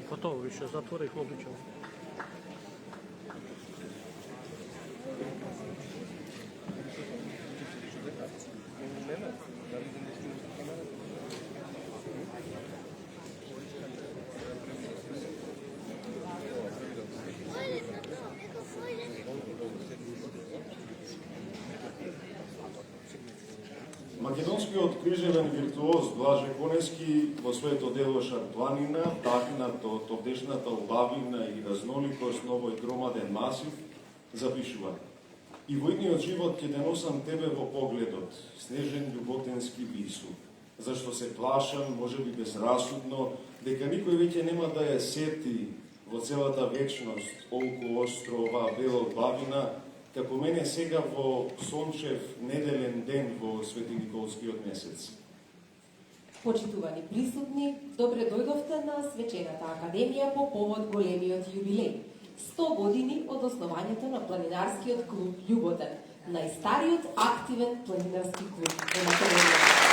Готово više, zatvori ih obično. Македонскиот крижевен виртуоз Блаже Конески во своето дело Шарпланина, такнато од овдешната убавина и разноликост на овој громаден масив, запишува: И во идниот живот ќе те носам тебе во погледот, снежен љуботенски вису, зашто се плашам, можеби безрасудно, дека никој веќе нема да ја сети во целата вечност колку остро оваа бела убавина, како мене сега во сончев неделен ден во Свети Николскиот месец. Почитувани присутни, добре дојдовте на Свечената академија по повод големиот јубилеј. 100 години од основањето на планинарскиот клуб Љуботен, најстариот активен планинарски клуб во Македонија.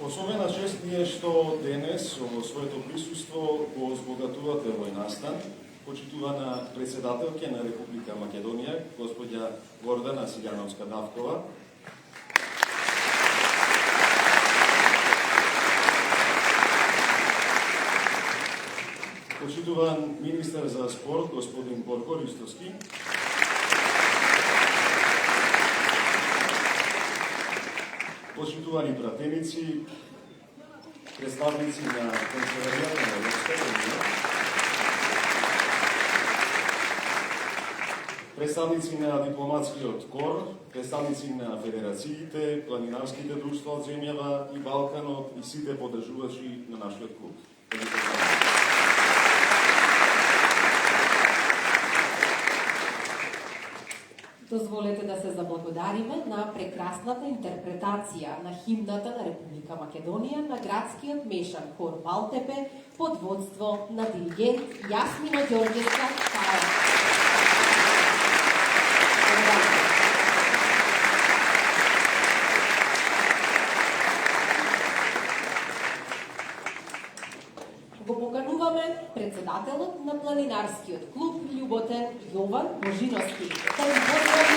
Особена чест ми е што денес во своето присуство го збогатувате овој настан, почитувана председателка на Република Македонија, господја Гордана Силјановска-Давкова, почитуван министер за спорт, господин Борко Ристовски, почитувани пратеници, представници на канцеларијата на Европската унија, представници на дипломатскиот кор, представници на федерациите, планинарските друштва од земјава и Балканот и сите поддржувачи на нашиот клуб. Дозволете да се заблагодариме на прекрасната интерпретација на химната на Република Македонија на градскиот мешан хор Валтепе под водство на диригент Јасмина Ѓорѓевска. Го покануваме председателот на планинарскиот клуб Љуботен Јован Божиновски. Да ви поздрави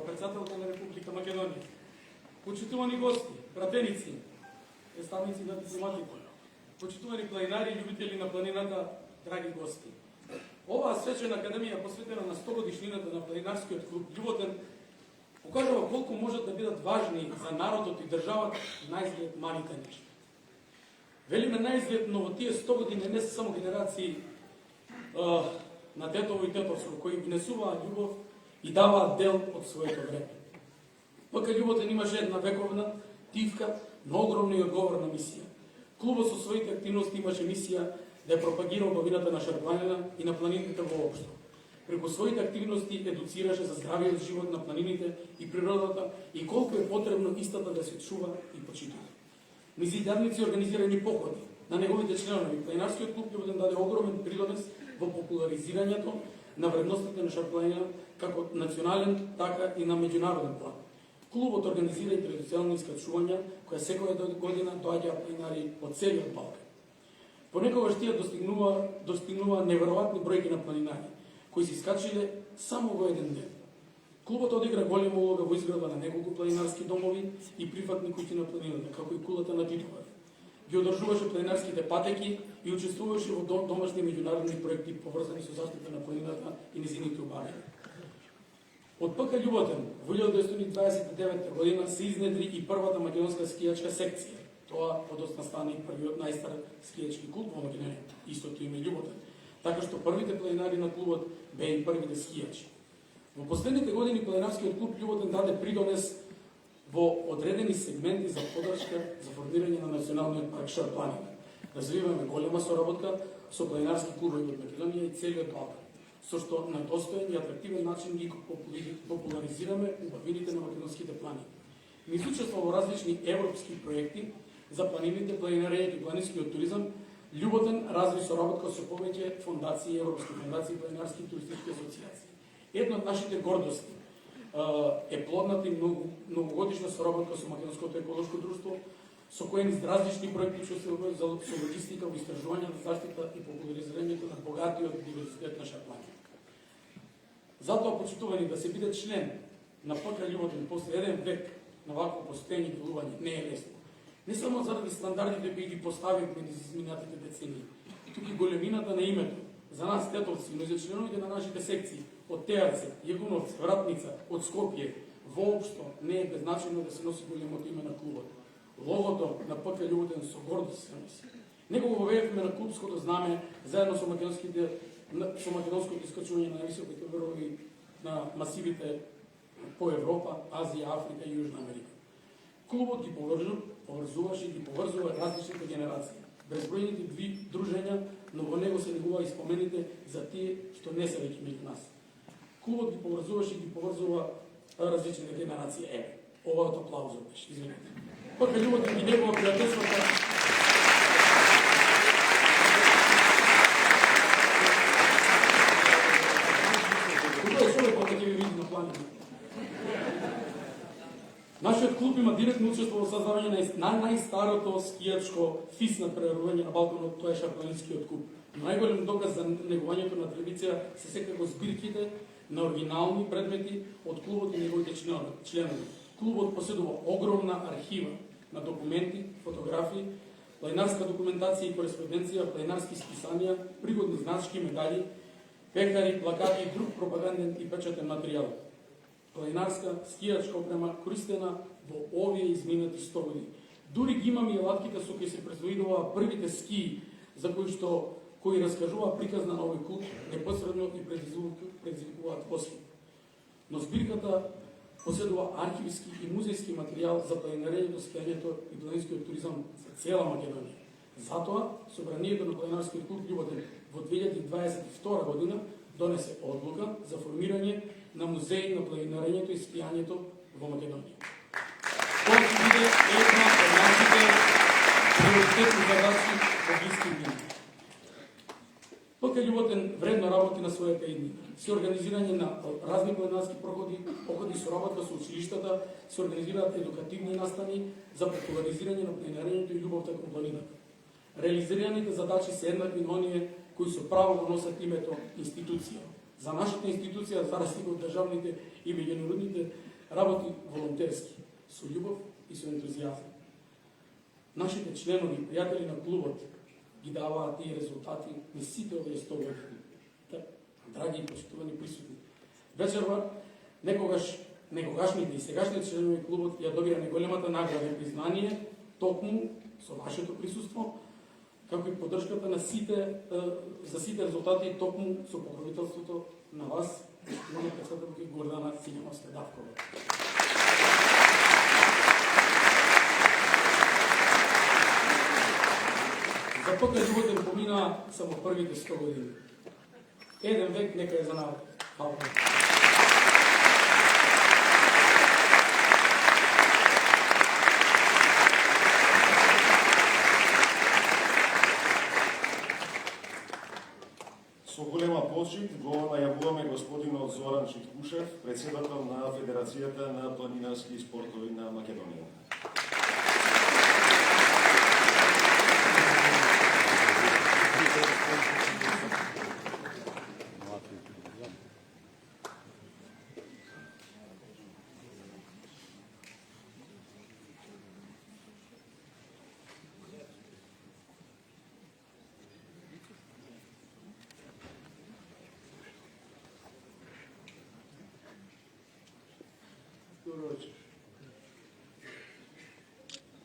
председателка на Република Македонија, почитувани гости, пратеници, представници на дипломатите, почитувани планинари и љубители на планината, драги гости. Оваа свечена академија посветена на 100 годишнината на планинарскиот клуб Љуботен покажува колку можат да бидат важни за народот и државата наизглед малите нешта. Велиме наизглед, но во тие 100 години не се само генерации на детово и тетовство, кои внесуваа љубов и даваат дел од своето време. Пака Љуботен имаше една вековна, тивка, но огромна и одговорна мисија. Клубот со своите активности имаше мисија да ја пропагира убавината на Шарпланина и на планините воопшто. Преку своите активности едуцираше за здравиот живот на планините и природата и колку е потребно истата да се чува и почитува. Низ идарници организирани походи на неговите членови. Планинарскиот клуб Љуботен даде огромен придонес во популаризирањето на вредностите на Шарпланина како национален, така и на меѓународен план. Клубот организира и традиционални искачувања, која секоја година доаѓаа планинари од целиот Балкан. Понекогаш тие достигнува неверојатни бројки на планинари, кои се искачиле само во еден ден. Клубот одигра голема улога во изградба на неколку планинарски домови и прифатни куќи на планината, како и кулата на Титовар. Ги одржуваше планинарските патеки и учествуваше во домашни меѓународни проекти поврзани со заштита на планината и незините убавини. Од ПК Љуботен во 1929 година се изнедри и првата македонска скијачка секција. Тоа подоцна стана и првиот најстар скијачки клуб во Македонија, истото име Љуботен. Така што првите планинари на клубот беа и првите скијачи. Во последните години планинарскиот клуб Љуботен даде придонес во одредени сегменти за поддршка за формирање на националниот парк Шарпланина. Развиваме голема соработка со планинарски клубови од Македонија и целиот Балкан, со што на достоен и атрактивен начин ги популаризираме убавините на македонските планини. Низ учество во различни европски проекти за планините, планинарењето и планинскиот туризам, Љуботен разви соработка со повеќе фондации, европски фондации, планинарски и туристички асоциации. Една од нашите гордости е плодната и многогодишна соработка со Македонското еколошко друштво, со кој низ различни проекти учествуваме со логистика во истражување на заштита и популаризирањето на богатиот диверзитет на Шарпланина. Затоа, почитувани, да се биде член на ПК Љуботен после еден век на вакво постоење делување не е лесно. Не само заради стандардите кои ги поставивме низ изминатите децении, туку и големината на името. За нас, тетовци, но и за членовите на нашите секции, од Теарце, Јегуновци, Вратница, од Скопје, воопшто не е безначајно да се носи големото име на клубот. Логото на ПК Љуботен со гордост се носи. Него го воведовме на клубското знаме заедно со македонското искачување на високите врвови на масивите по Европа, Азија, Африка и Јужна Америка. Клубот ги поврзуваше и ги поврзува различните генерации. Безбројните дружења, но во него се негува и спомените за тие што не се веќе меѓу нас. Клубот ги поврзуваше и ги поврзува различните генерации. Ова од аплаузот беше, извинете. ПК Љуботен ги негува пријателствата. Нашиот клуб клуб има директно учество во создавање на најстарото скијачко фис надпреварување на Балканот, тоа е Шарпланинскиот клуб. Најголем доказ за негувањето на традиција се секако збирките на оригинални предмети од клубот и неговите членови. Клубот поседува огромна архива на документи, фотографии, планинарска документација и кореспонденција, планинарски списанија, пригодни значки, медали, пекари, плакати и друг пропаганден и печатен материјал. Планинарска, скијачка опрема користена во овие изминати 100 години. Дури ги имаме и алатките со кои се производуваа првите скии, за кои раскажува приказна на овој клуб, непосредно и предизвикуваат осмех. Но збирката поседува архивски и музејски материјал за планинарењето, скијањето и планинскиот туризам за цела Македонија. Затоа, собранието на планинарскиот клуб Љуботен во 2022 година донесе одлука за формирање на музеј на планинарењето и скијањето во Македонија. Тоа ќе биде една од нашите приоритетни задачи во блиски години. ПК Љуботен вредно работи на својата иднина. Се организирање на разни планинарски походи со работа со училиштата, се организираат едукативни настани за популаризирање на планинарењето и љубовта кон планината. Реализираните задачи се еднакви на оние кои со право го носат името институција. За нашата институција, за разлика од државните и меѓународните, работи волонтерски, со љубов и со ентузијазам. Нашите членови и пријатели на клубот ги даваат тие резултати на сите овие 100 години. Драги и почитувани присутни, вечерва некогашните и сегашните членови на клубот ја добија најголемата награда и признание токму со вашето присуство, како и поддршката на за сите резултати токму со покровителството на вас, почитувана председателка Гордана Сињановска-Давкова. За ПК Љуботен помина само првите 100 години. Еден век нека е за народ. Фала. Со голема почит го најавуваме господинот Зоран Читкушев, председател на Федерацијата на планинарски спортови на Македонија.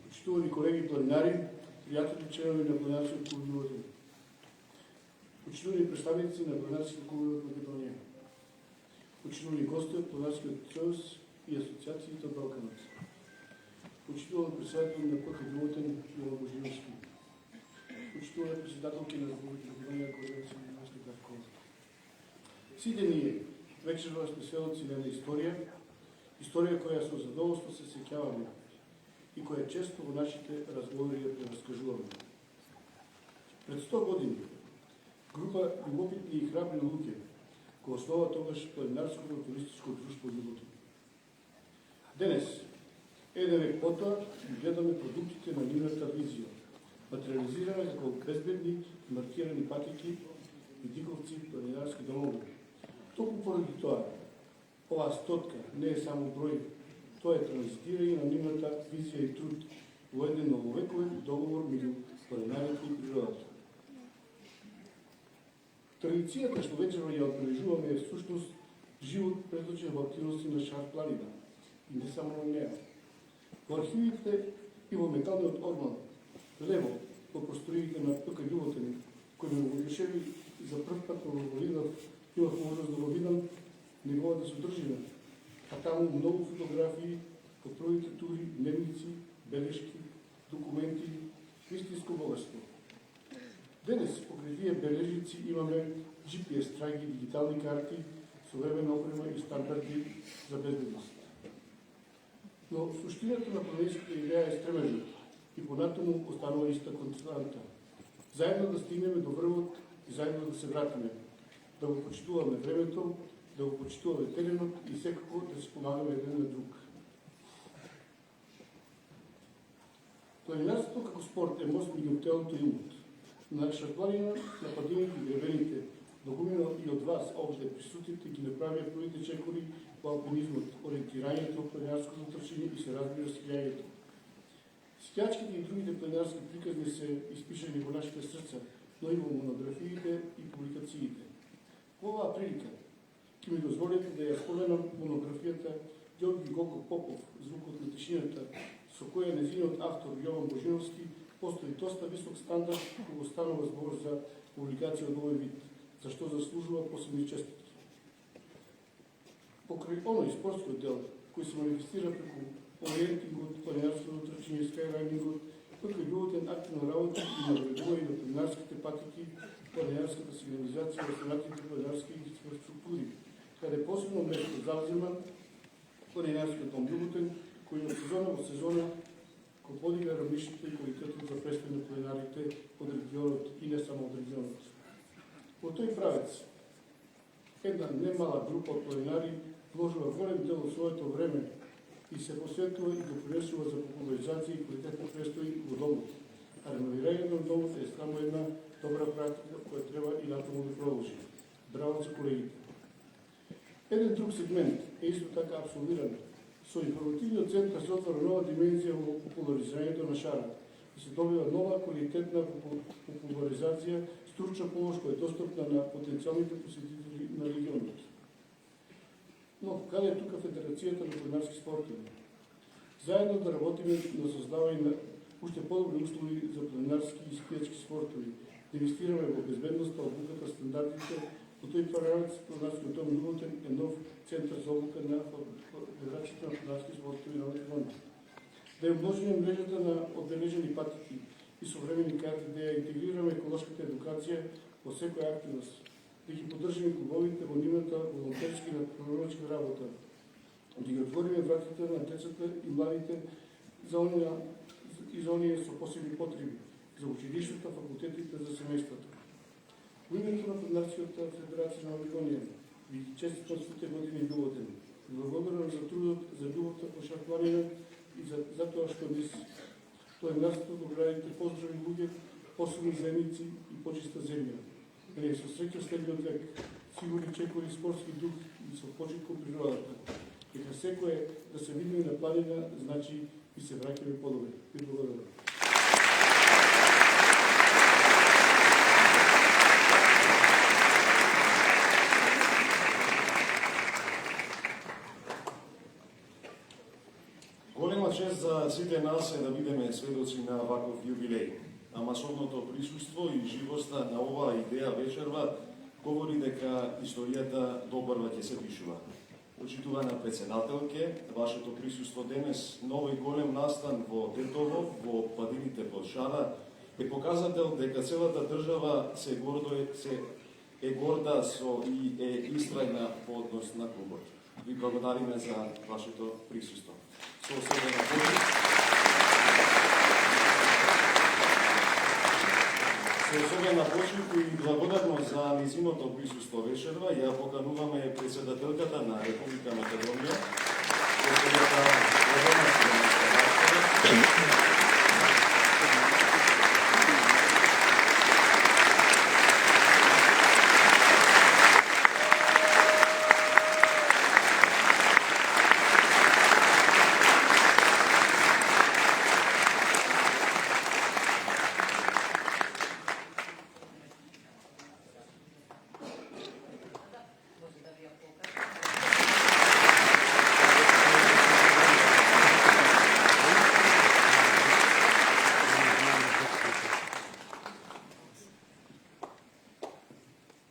Почитувани колеги планинари, пријатели членови на планинарскиот клуб Љуботен, почитувани представници на планинарските клубови од Македонија, почитувани гости од Планинарскиот сојуз и асоциациите од Балканот, почитувани председател на ПК Љуботен Јован Божиновски, почитувани председателки на Република Македонија Гордана Сињановска-Давкова. Сите ние вечерва сме сведоци на една историја која со задоволство се сеќаваме и која често во нашите разговори ја прераскажуваме. Пред 100 години, група љубопитни и храбри луѓе го основа тогаш планинарското туристичко друштво Љуботен. Денес, еден век потоа, гледаме продуктите на нивната визија, материализирана како безбедни маркирани патеки и диковци планинарски домови. Токму поради тоа, оваа стотка не е само број, тоа е транзитирање на нивната визија и труд во еден нововековен договор меѓу планинарите и природата. Традицијата што вечерва ја отбележуваме е всушност живот преточен во активности на Шар планина и не само на неа. Во архивите и во металниот орман, лево во просториите на ПК Љуботен, кој ме го одушеви за прв пат во видов, имав можност да го видам неговата содржина, а таму многу фотографии од првите тури, дневници, белешки, документи, вистинско богатство. Денес, покрај тие бележници, имаме GPS траги, дигитални карти, современна опрема и стандарди за безбедност. Но суштината на планинската идеја е стремежот и понатаму останува иста константа. Заедно да стигнеме до врвот и заедно да се вратиме, да го почитуваме времето, да го почитуваме теренот и секако да се помагаме еден на друг. Планинарството како спорт е мост меѓу телото и умот. На шарпланина, на падините и гребените, многумина и од вас, овде присутите, ги направија првите чекори во алпинизмот, ориентирањето, планинарското трчање и се разбира скијањето. Скијачките и другите планинарски приказни се испишани во нашите срца, но и во монографиите и публикациите. Во оваа прилика ќе ми дозволите да ја споменам монографијата Ѓорги Гого Попов, Звукот на тишината, со која незиниот автор Јован Божиновски постои доста висок стандард кога станува збор за публикација од овој вид, за што заслужува посебни честитки. Покрај оној спортскиот дел, кој се манифестира преку ориентингот, планинарското трчање, скајранингот, тука љубовен активно работи и навредување на планинарските патики, планинарската сигнализација и останатите планинарски инфраструктури, каде посебно место завзема планинарскиот омљубовен, кој од сезона во сезона го подига равништето и квалитетот за престој на планинарите од регионот и не само од регионот. Во тој правец, една немала група од планинари вложува голем дел од своето време и се посветува и допринесува за популаризација и квалитетна престој во домот. А реновирањето на домот е само една добра практика која треба и натаму да продолжи. Браво за колегите. Еден друг сегмент е исто така абсолвиран. Со информативниот центар се отвара нова димензија во популаризирањето на шара и се добива нова квалитетна популаризација, стручна помош која е достапна на потенцијалните посетители на регионот. Но, каде е тука Федерацијата на планинарски спортови? Заедно да работиме на создавање на уште подобри услови за планинарски и скијачки спортови, да инвестираме во безбедноста, обуката, стандардите. Во тој правец планинарскиот дом Љубовтен е нов центар за обука на Федерацијата на планинарски спортови на Македонија. Да ја умножиме мрежата на одбележени патики и современи карти, да ја интегрираме еколошката едукација во секоја активност, да ги поддржиме клубовите во нивната волонтерски и надприродничка работа, да ги отвориме вратите на децата и младите за оние со посебни потреби, за училиштата, факултетите, за семејствата. Во името на Планинарската федерација на Македонија ви честитам сите години љубовен. Благодарам за трудот, за љубовта по шарпланина и за тоа што низ планинарството го градите поздрави луѓе, посебни земјици и почиста земја. Да не со среќа следниот век, сигурни чекори, спортски дух и со почит кон природата. Дека секој да се видиме на планина, значи и се враќаме подобре. Ви благодарам. Голема чест за сите нас е да бидеме сведоци на ваков јубилеј. А масовното присуство и живоста на оваа идеја вечерва говори дека историјата допрва ќе се пишува. Почитувана председателке, вашето присуство денес на овој голем настан во Тетово, во падините под Шара, е показател дека целата држава е горда со и е истрајна по однос на клубот. Ви благодариме за вашето присуство. Со особена почит. Со особена почит и благодарност за низиното присуство вечерва, ја покануваме председателката на Република Македонија, госпожа Гордана Стефановска.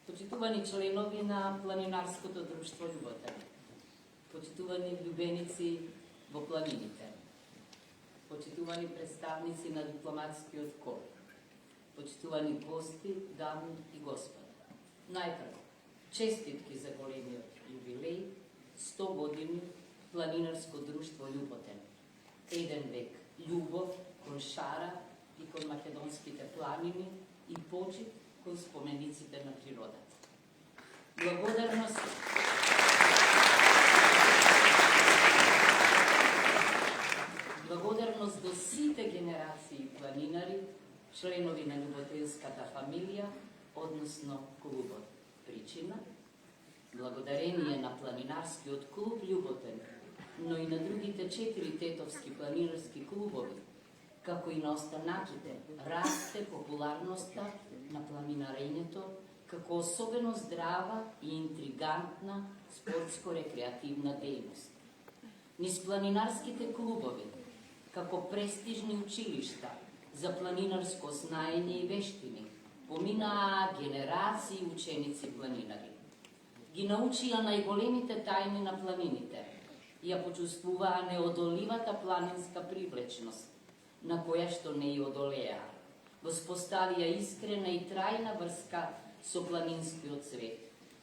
Почитувани членови на Планинарското друштво Љубовтен, почитувани влюбеници во планините, почитувани представници на дипломатскиот кор, почитувани гости, дами и господа. Најпрво, честитки за големиот јубилеј, 100 години Планинарско друштво Љубовтен. Еден век љубов кон Шара и кон македонските планини и почит кон спомениците на природата. Благодарност до сите генерации членови на љуботенската фамилија, односно клубот. Причина? Благодарение на планинарскиот клуб Љуботен, но и на другите 4 тетовски планинарски клубови, како и на останатите, расте популарноста на планинарењето како особено здрава и интригантна спортско-рекреативна дејност. Низ планинарските клубови, како престижни училишта за планинарско знаење и вештини, поминаа генерации ученици планинари. Ги научија најголемите тајни на планините, ја почувствуваа неодоливата планинска привлечност, на која што не ја одолеа. Воспоставија искрена и трајна врска со планинскиот свет.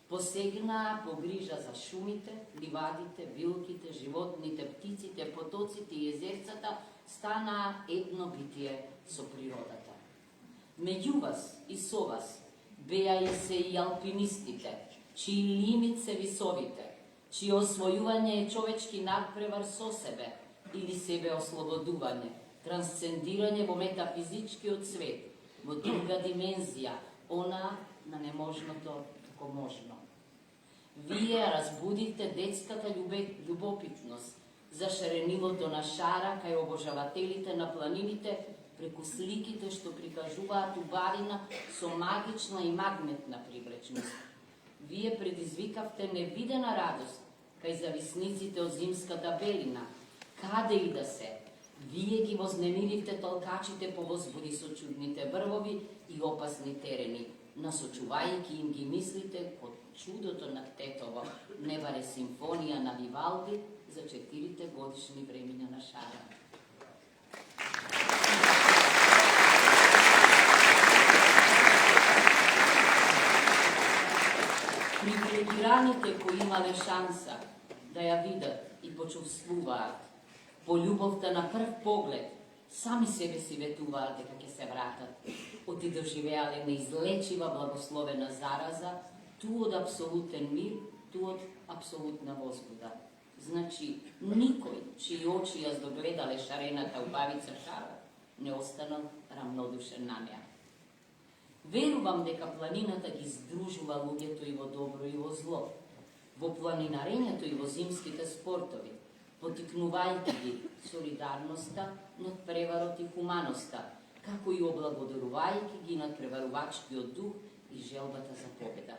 Посегнаа по грижа за шумите, ливадите, вилките, животните, птиците, потоците и езерцата, станаа едно битие со природата. Меѓу вас и со вас беа и се и алпинистите, чии лимит се висовите, чие освојување е човечки надпревар со себе или себе ослободување, трансцендирање во метафизичкиот свет, во друга димензија, она на неможното како можно. Вие разбудите детската љубопитност за шаренилото на шара кај обожавателите на планините преку сликите што прикажуваат убавина со магична и магнетна привлечност. Вие предизвикавте невидена радост кај зависниците од зимската белина. Каде и да се, вие ги вознемиривте толкачите по возбуди со чудните врвови и опасни терени, насочувајќи им ги мислите од чудото на Тетово, не баре симфонија на Вивалди за 4 годишни времиња на шара. Привилегираните кои имале шанса да ја видат и почувствуваат по љубовта на прв поглед, сами себе си ветуваат дека ќе се вратат, оти доживеале неизлечива благословена зараза, ту од апсолутен мир, ту од апсолутна возбуда. Значи, никој чии очи ја здогледале шарената убавица шара, не останал рамнодушен на неа. Верувам дека планината ги здружува луѓето и во добро и во зло, во планинарењето и во зимските спортови, потикнувајќи ги солидарноста, надпреварот и хуманоста, како и облагодарувајќи ги надпреварувачкиот дух и желбата за победа.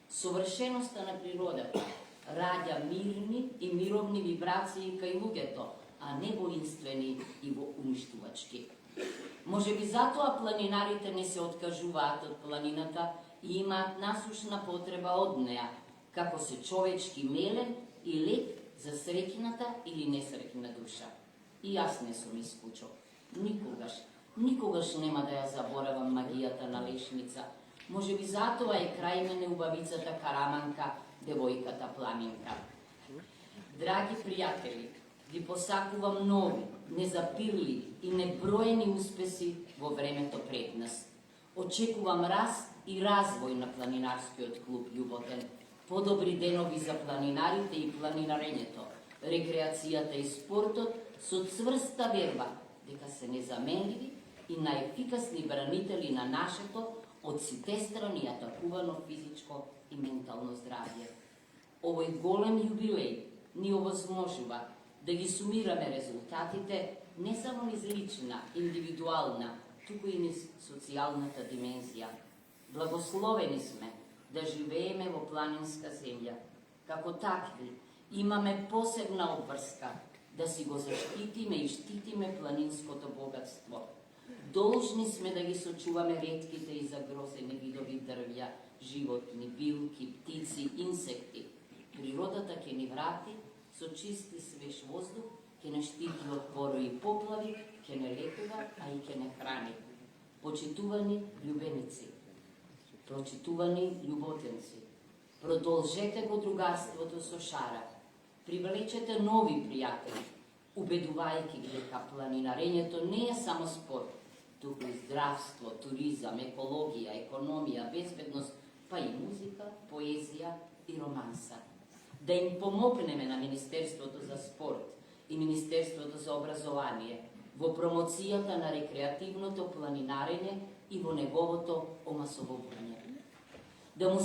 Совршеноста на природата раѓа мирни и мировни вибрации кај луѓето, а не воинствени и уништувачки. Може би затоа планинарите не се откажуваат од планината и имаат насушна потреба од неа, како се човечки мелен и лек за среќината или несреќна душа. И јас не сум исклучок. Никогаш нема да ја заборавам магијата на Лешница. Може би затоа е крај мене убавицата Караманка, девојката планинка. Драги пријатели, ви посакувам нови, незапирливи и неброени успеси во времето пред нас. Очекувам раст и развој на планинарскиот клуб Љуботен, подобри денови за планинарите и планинарењето, рекреацијата и спортот со цврста верба дека се незаменливи и најефикасни бранители на нашето од сите страни атакувано физичко и ментално здравје. Овој голем јубилеј ни овозможува да ги сумираме резултатите не само низ лична, индивидуална, туку и низ социјалната димензија. Благословени сме да живееме во планинска земја. Како такви имаме посебна обврска да си го заштитиме и штитиме планинското богатство. Должни сме да ги сочуваме ретките и загрозени видови дрвја, животни, билки, птици, инсекти. Природата ќе ни врати со чист и свеж воздух, ќе не штити од порои и поплави, ќе не лекува, а и ќе не храни. Почитувани љубеници, прочитувани љуботенци, продолжете го другарството со шара, привлечете нови пријатели, убедувајќи ги дека планинарењето не е само спорт, туку и здравство, туризам, екологија, економија, безбедност, па и музика, поезија и романса. Да им помогнеме на Министерството за спорт и Министерството за образование во промоцијата на рекреативното планинарење и во неговото омасовување. Да му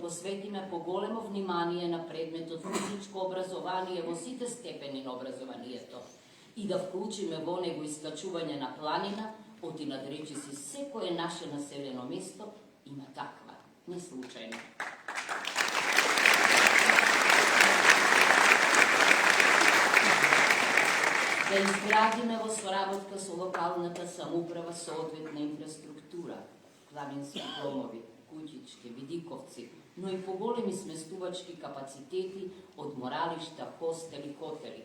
посветиме поголемо внимание на предметот физичко образование во сите степени на образованието и да вклучиме во него искачување на планина, оти надречиси секое наше населено место има таква, не случајно. Да изградиме во соработка со локалната самоуправа соодветна инфраструктура, планински домови, куќички, видиковци, но и поголеми сместувачки капацитети, одморалишта, хостели, хотели.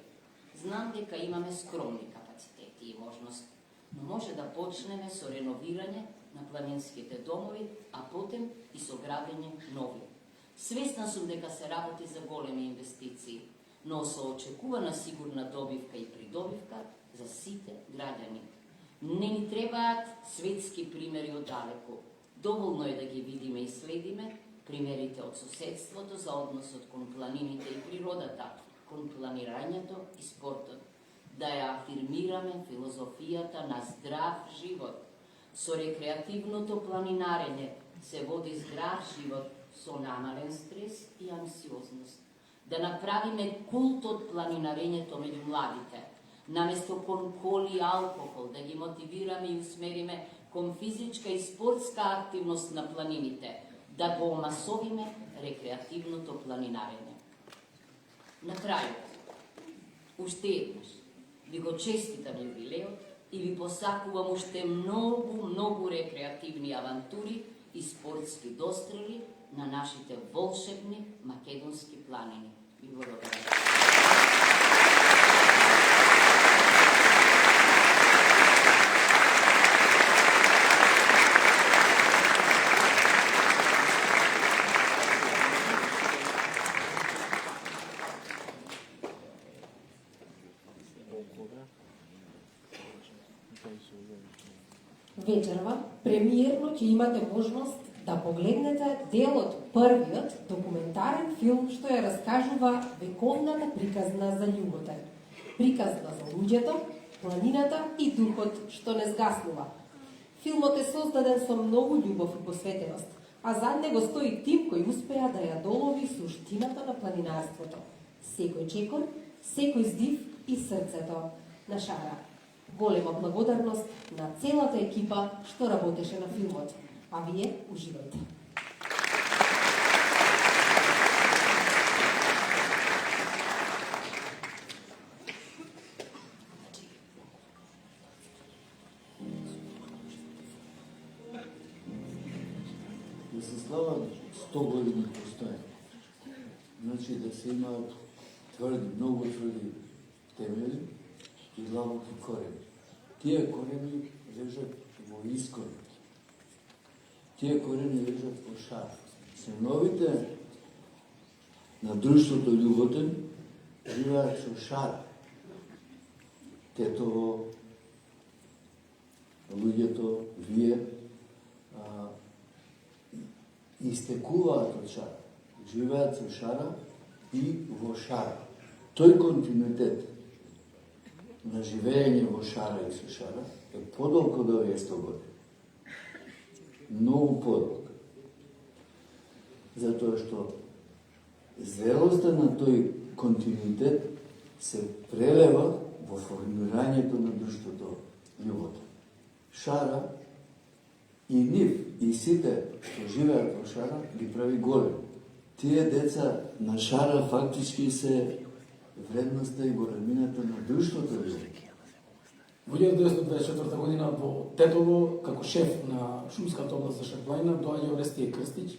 Знам дека имаме скромни капацитети и можности, но може да почнеме со реновирање на планинските домови, а потем и со градење нови. Свесна сум дека се работи за големи инвестиции, но со очекувана сигурна добивка и придобивка за сите граѓани. Не ни требаат светски примери оддалеку. Доволно е да ги видиме и следиме примерите од соседството за односот кон планините и природата, кон планирањето и спортот. Да ја афирмираме филозофијата на здрав живот. Со рекреативното планинарење се води здрав живот со намален стрес и анксиозност. Да направиме култ од планинарењето меѓу младите. Наместо кон коли и алкохол, да ги мотивираме и усмериме кон физичка и спортска активност на планините, да го омасовиме рекреативното планинарење. На крајот, уште еднаш, ви го честитам юбилеот и ви посакувам уште многу рекреативни авантури и спортски дострели на нашите волшебни македонски планини. Ви благодарам. Вечерва, премиерно ќе имате можност да погледнете дел од првиот документарен филм што ја раскажува вековната приказна за љубовта. Приказна за луѓето, планината и духот што не згаснува. Филмот е создаден со многу љубов и посветеност, а зад него стои тим кој успеа да ја долови суштината на планинарството. Секој чекор, секој здив и срцето на Шара. Голема благодарност на целата екипа што работеше на филмот. А вие уживајте. Да се слава 100 години постојање. Значи да се имаат тврди, многу тврди темели и длабоки корени. Тие корени лежат во искорот. Тие корени лежат во шар. Синовите на друштвото Љуботен живеат со шар. Тетово, луѓето, вие, истекуваат од шара. Живеат со шара и во шара. Тој континуитет на живење во шара и со шара е подолг од овие 100 години. Многу подолг. Затоа што зрелоста на тој континуитет се прелева во формирањето на друштвото љубовта. Шара и нив, и сите што живеат во шара, ги прави голем. Тие деца на шара фактички се вредноста и големината на друштвото љубовта. Во 1924 година во Тетово, како шеф на шумската област за Шарпланина, доаѓа Орестије Крстич,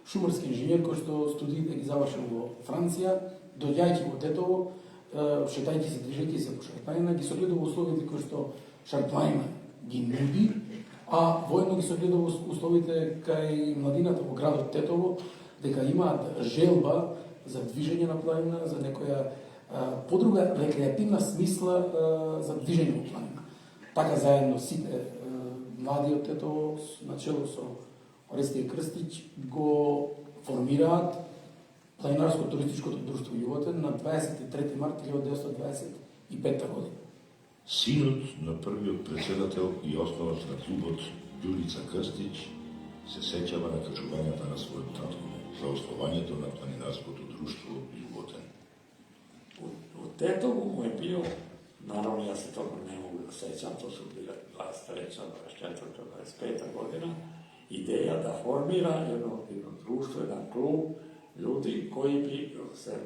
шумарски инженер кој што студиите ги завршил во Франција, доаѓајќи во Тетово, шетајќи се, движејќи се по Шарпланина, ги согледува условите кои што Шарпланина ги нуди, а воедно ги согледува условите кај младината во градот Тетово, дека имаат желба за движење на планина, за некоја подруга рекреативна смисла за движење во планина. Така заедно сите млади од Тетово, начело со Орестије Крстич, го формираат планинарско-туристичкото друштво Љуботен на 23 март 1925 година. Синот на првиот председател и основач на клубот Ѓурица Крстич се сеќава на кажувањата на својот татко за основањето на планинарското друштво Љуботен. У Тетово му е бил, наравно јас се толку не могу да сеќам, то су биле 23, 24, 25 година, идеја да формира едно друштво, еден клуб, луѓе кои би се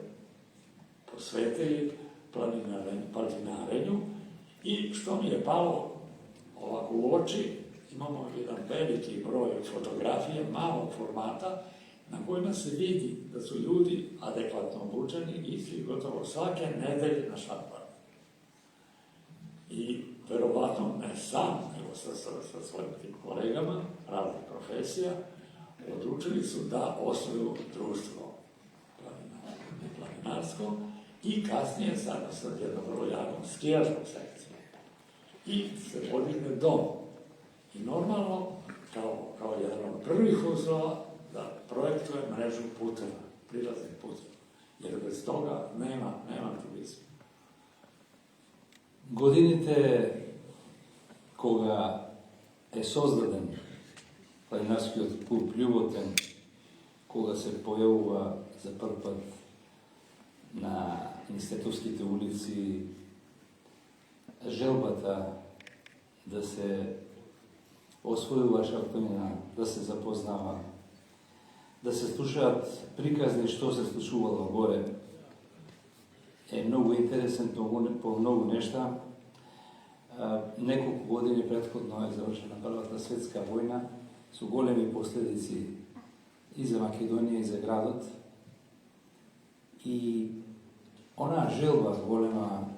посветили планинарењу и што ми е пало овако у очи, имамо еден велики број фотографија, малог формата, на којма се види да су луѓе адекватно обучени и си готово сваке недели на шатбар. И веројатно не сам, него со својите колегама, разни професија, одлучили су да освоју друштво планинарско и каснije sada sa jednom vrlo jakom skijaškom sekcijom. I se podigne dom. I normalno, kao jedan od prvih uslova, da projektuje mrežu puteva, prilaznih puteva. Jer bez toga nema aktivizma. Годините кога е создаден планинарскиот клуб Љуботен, кога се појавува за прв пат на институтските улици желбата да се освојува шахтонина, да се запознава, да се слушаат приказни што се случувало горе, е многу интересен по многу нешта. Неколку години претходно е завршена Првата светска војна со големи последици и за Македонија и за градот. И онаа желба голема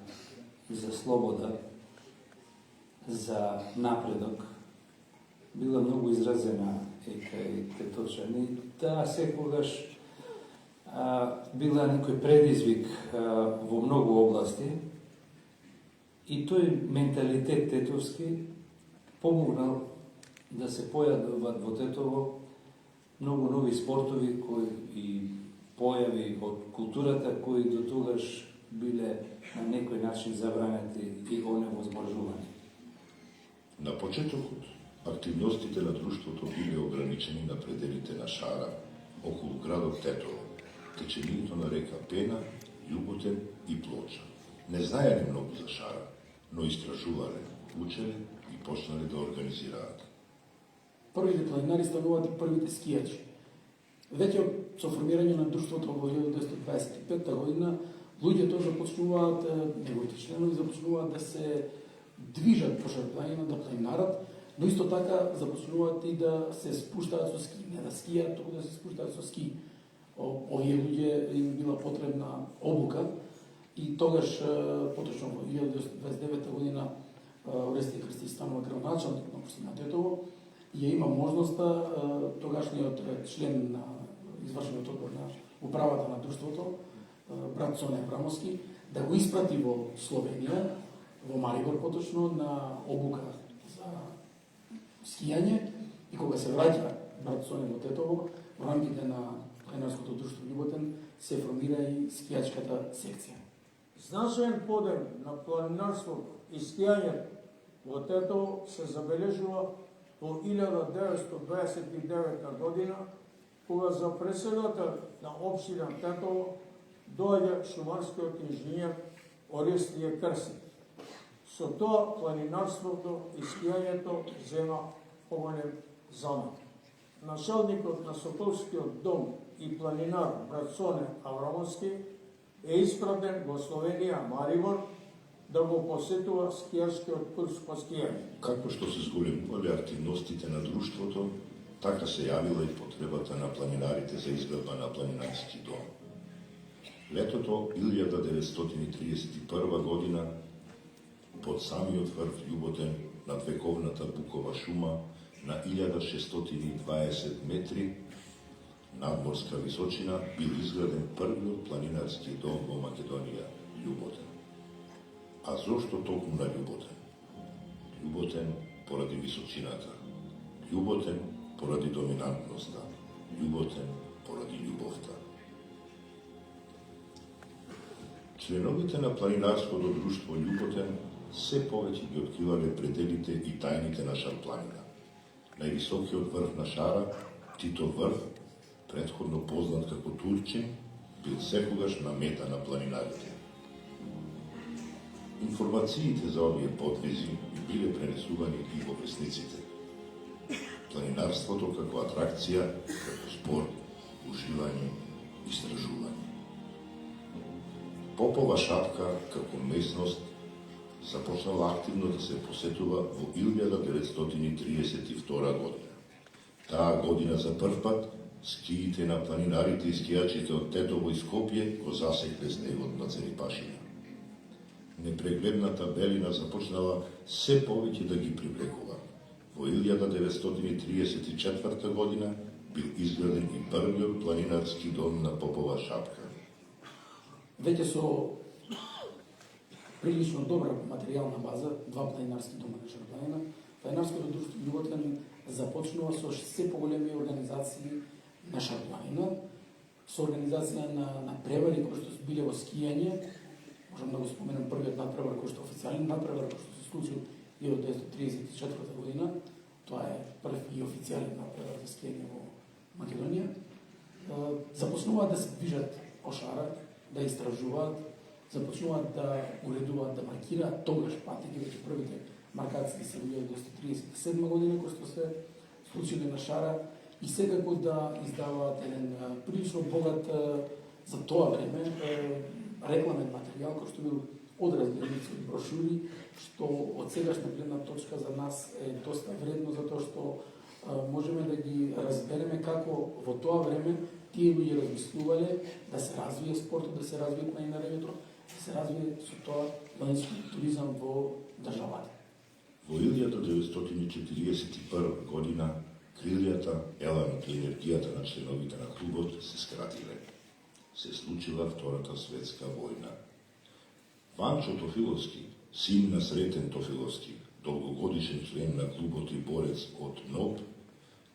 за слобода, за напредок, била многу изразена и кај теточани. Таа секогаш била некој предизвик во многу области и тој менталитет тетовски помогнал да се појават во Тетово многу нови спортови и појави од културата кои до тогаш биле на некој начин забранети и оневозможувани. На почетокот, активностите на друштвото биле ограничени на пределите на Шара, околу градот Тетово, теченијето на река Пена, Љуботен и Плоча. Не знаеле многу за Шара, но истражувале, учеле и почнале да организираат. Првите планинари стануваат и првите скијачи. Веќе со формирање на друштвото во 1925 година, луѓето започнуваат, неговите членови започнуваат да се движат по шарпланина, да планинарат, но исто така започнуваат и да се спуштаат со ски, не да скијат, туку да се спуштаат со ски. Овие луѓе им била потребна обука и тогаш, поточно во 1929 година, Орестиј Крстич станува градоначалник на општина Тетово и ја има можноста тогашниот член на извршниот одбор на управата на друштвото, брат Соне Абрамовски, да го испрати во Словенија, во Марибор поточно, на обука за скијање и кога се враќа брат Соне во Тетово, во рамките на планинарското друштво Љуботен се формира и скијачката секција. Значаен подем на планинарството и скијањето во Тетово се забележува во 1929 година, кога за председател на општина Тетово доаѓа шумарскиот инженер Орестиј Крстич. Со тоа планинарството и скијањето зема поголем замах. Началникот на Соколскиот дом и планинар брат Соне Аврамовски е испратен во Словенија Марибор да го посетува скијарскиот курс по скијање. Како што се зголемувале активностите на друштвото, така се јавила и потребата на планинарите за изградба на планинарски дом. Летото 1931 година, под самиот врв Љуботен, над вековната Букова шума, на 1620 метри надморска височина, бил изграден првиот планинарски дом во Македонија, Љуботен. А зошто токму на Љуботен? Љуботен поради височината, Љуботен поради доминантноста, Љуботен поради љубовта. Членовите на планинарското друштво Љуботен се повеќе ги откривале пределите и тајните на Шарпланина. Највисокиот врв на Шара, Тито врв, претходно познат како Турчин, бил секогаш на мета на планинарите. Информациите за овие подвизи биле пренесувани и во весниците. Планинарството како атракција, како спорт, уживање, истражување. Попова шапка како местност започнала активно да се посетува во 1932 година. Таа година за прв пат скиите на планинарите и скијачите од Тетово и Скопје го засекле снегот на Церипашина. Непрегледната белина започнала се повеќе да ги привлекува. Во 1934 година бил изграден и првиот планинарски дом на Попова шапка. Веќе со прилично добра материјална база, два планинарски дома на Шарпланина, планинарското друштво Љуботен започнува со се поголеми организации на Шарпланина, со организација на превари кои што биле во скијање. Можам да го споменам првиот надпревар кој што официјален надпревар кој што се случил 1934 година. Тоа е прв и официјален надпревар за скијање во Македонија. Започнуваат да се движат по Шара, да истражуваат, започнуваат да уредуваат, да маркираат тогаш патеки, веќе првите маркации се 1937 година кои што се случиле на Шара, и секако да издаваат еден прилично богат за тоа време рекламен материјал кој што бил одразгледници од брошури, што од сегашна гледна точка за нас е доста вредно, затоа што можеме да ги разбереме како во тоа време тие луѓе размислувале да се развие спортот, да се развие планинарењето, да се развие со тоа планински туризам во државата. Во 1941 година крилјата, еланот и енергијата на членовите на клубот се скратиле. Се случила Втората светска војна. Ванчо Тофиловски, син на Сретен Тофиловски, долгогодишен член на клубот и борец од НОБ,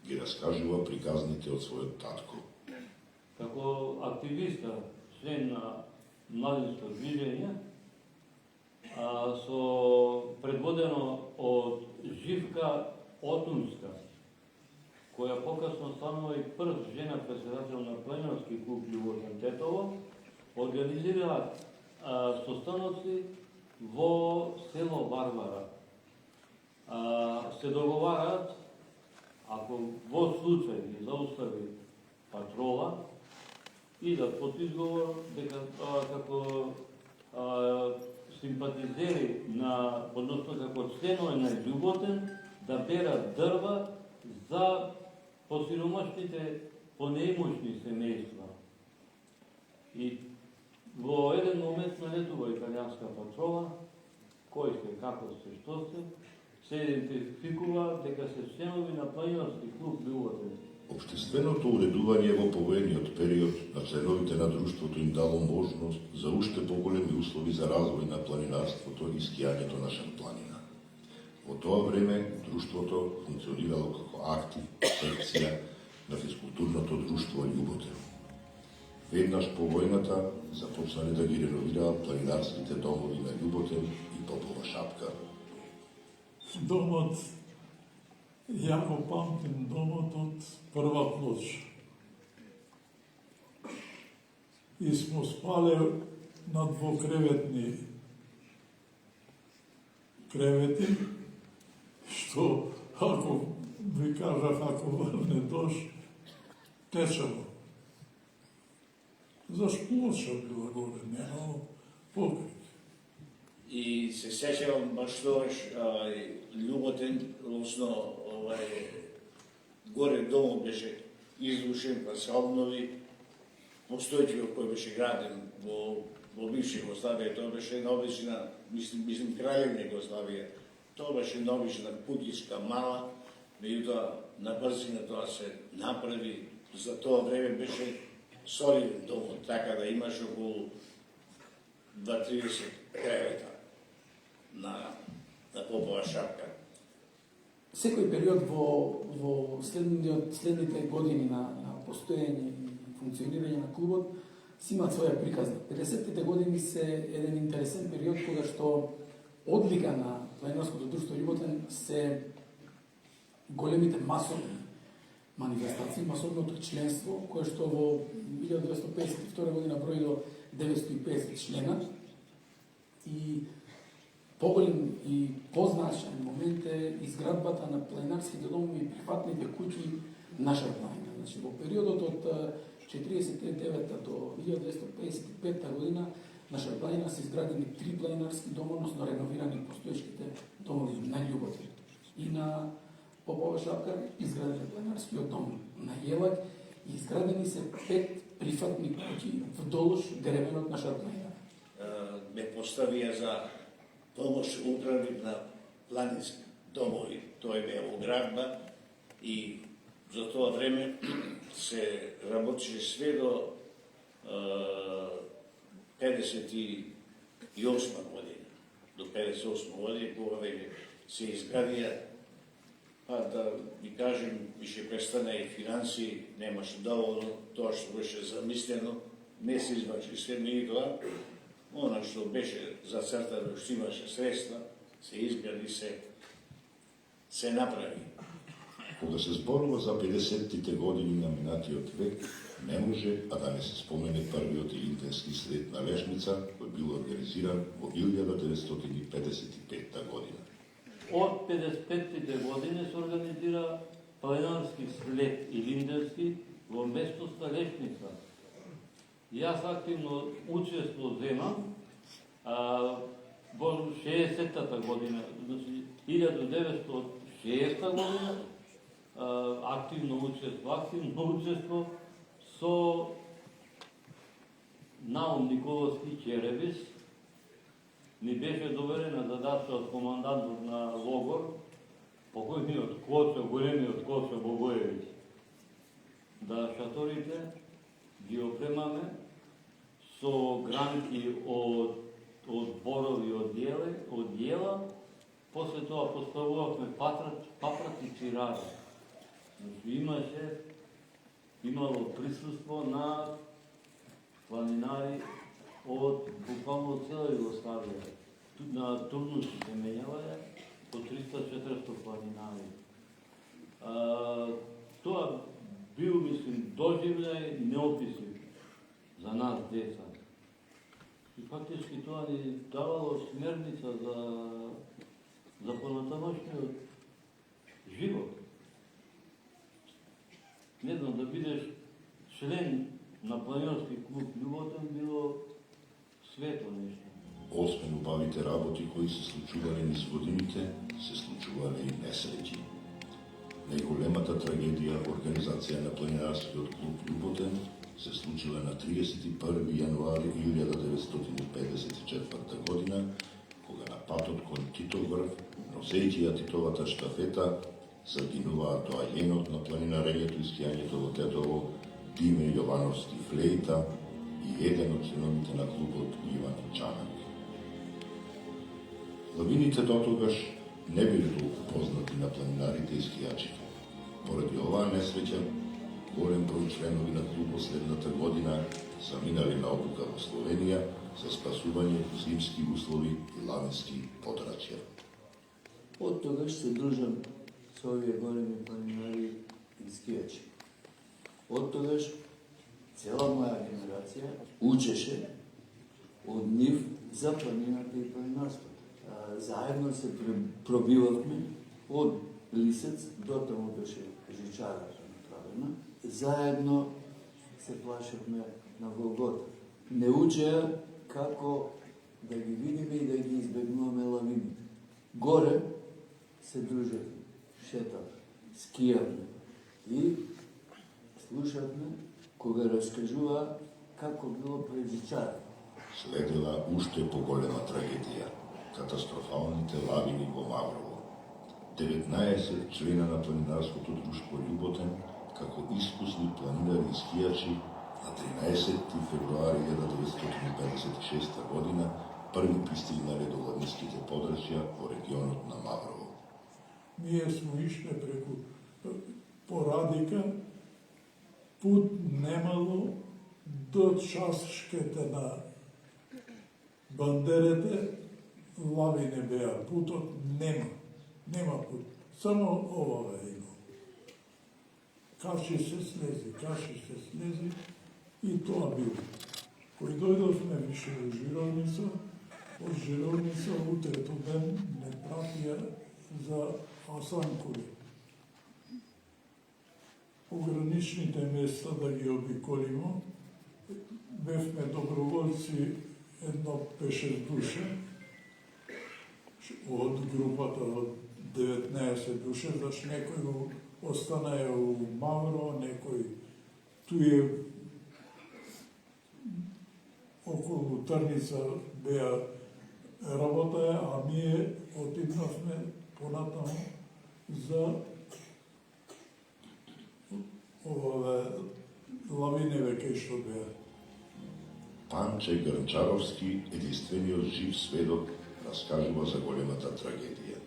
ги раскажува приказните од својот татко. Како активиста, член на младинско движење, со предводено од Живка Отунска, која покасно станува и прв жена председател на планинарски клуб Љуботен Тетово, организираат состаноци во село Варвара. Се договараат, ако во случај ги заустави патрола, и да под изговор дека како симпатизери на, односно како членови на Љуботен, да берат дрва за посиромашните, понеимошни семејства. И во еден момент налетува италијанска патрола, кој сте, како сте, што сте, се идентификува дека се членови на планинарски клуб Љуботен. Обштественото уредување во повојниот период на членовите на друштвото им дало можност за уште поголеми услови за развој на планинарството и скијањето на Шарпланина. Во тоа време друштвото функционирало како актив секција на физкултурното друштво Љуботен. Веднаш по војната започнале да ги реновираат планинарските домови на Љуботен и Попова шапка. Домот, ја го памтим домот од прва плоча. И смо спале на двокреветни кревети, што, ако ви кажах, ако врне дожд, течело. Заш плоча била горе, немало покрит. И се сеќавам баш тогаш Љуботен, односно горе домот беше изрушен, па се обнови, постојќиот кој беше граден во бивша Југославија, тоа беше необична, мислим краљевна Југославија, тоа беше необична куќичка мала, меѓутоа на брзина тоа се направи, за тоа време беше солиден домот, така да имаше околу 2-30 кревета на Попова шапка. Секој период во следните години на постоење и функционирање на клубот си имаат своја приказна. 50-тите години се еден интересен период кога што одлика на планинарското друштво Љуботен се големите масовни манифестации, масовното членство, кое што во 1952 година брои до 950 члена и поголем и позначаен момент е изградбата на планинарските домови и прифатните куќи на Шарпланина. Значи, во периодот од 1949 до 1955 година на Шарпланина се изградени 3 планинарски дома, односно реновирани постоечките домови на Љуботен. И на Попова Шапка изграден планинарскиот дом на Јелак и изградени се 5 прифатни куќи вдолж деревенот на Шарпланина. Ме поставија за помош управник на планински домови. Тој бе оградба и за тоа време се работеше све до 58 година. До 58 година, кога се изградија, да ви кажем, више престана и финанси, немаше доволно, тоа што беше замислено, не се извачи се меѓутоа, она што беше зацртано, што имаше средства, се изгради, се направи. Кога се зборува за 50-тите години на минатиот век, не може а да не се спомене првиот илинденски слет на Лешница, кој бил организиран во 1955 година. Од 55-тите години се организира планинарски слет илинденски во местноста Лешница. Јас активно учество земам во 60-та година, значи 1960 година, активно учество со Наум Николовски Черевис. Ни беше доверена задача од командантот на логор, покојниот Коцо, големиот Коцо Богоевич, да шаторите ги опремаме со гранки од борови од јела, после тоа поставувавме папрати чирари. Имало присуство на планинари од буквално цела Југославија. На турнуши се менјаваја по 300-400 планинари. Тоа бил, мислим, доживљај неописив за нас деца. И фактички тоа ни давало смерница за понатамошниот живот. Не знам, да бидеш член на планинарски клуб Љуботен било свето нешто. Освен убавите работи кои се случувале низ годините, се случувале и несреќи. Најголемата трагедија, организација на планинарскиот клуб Љуботен, се случила на 31 јануари 1954 година, кога на патот кон Титоврв, носејќи ја Титовата штафета, загинуваат доаѓенот на планинарењето и скијањето во Тетово, Диме Јовановски флејта и еден од членовите на клубот Иван Чанак. Лавините дотогаш не били толку познати на планинарите и скијачите. Поради оваа несреќа, голем број членови на клубот следната година заминали на обука во Словенија за спасување во зимски услови и лавински подрачја. Од тогаш се дружам со овие големи планинари и скијачи. Од тогаш цела моја генерација учеше од нив за планината и планинарството. Заедно се пробивавме од Лисец до таму беше жичарата направена. Заедно се плашевме на Голгота. Не учеа како да ги видиме и да ги избегнуваме лавините. Горе се дружевме, шетавме, скијавме и слушавме кога раскажува како било пред жичарата. Следела уште поголема трагедија – катастрофалните лавини во Маврово. 19 члена на планинарското друштво Љуботен, како искусни планинари и скијачи, на 13 февруари 1956 година први пристигнале до лавинските подрачја во регионот на Маврово. Ние сме ишле преку Порадика, пут немало до чашките на Бандерете лави не беа, путот нема пут. Само ова има. Каши се слези и тоа било. Кој дојдовме више во Жировница, од Жировница утрето ден не пратија за Асанкови. Пограничните места да ги обиколимо, бевме доброволци едно 5-6 душе, од групата од 19 душе, заш некој останае у Мавро, некој туе околу Трница беа работа, а ние отиднавме понатаму за лавиневе кај што беа. Панче Грнчаровски, единствениот жив сведок, раскажува за големата трагедија.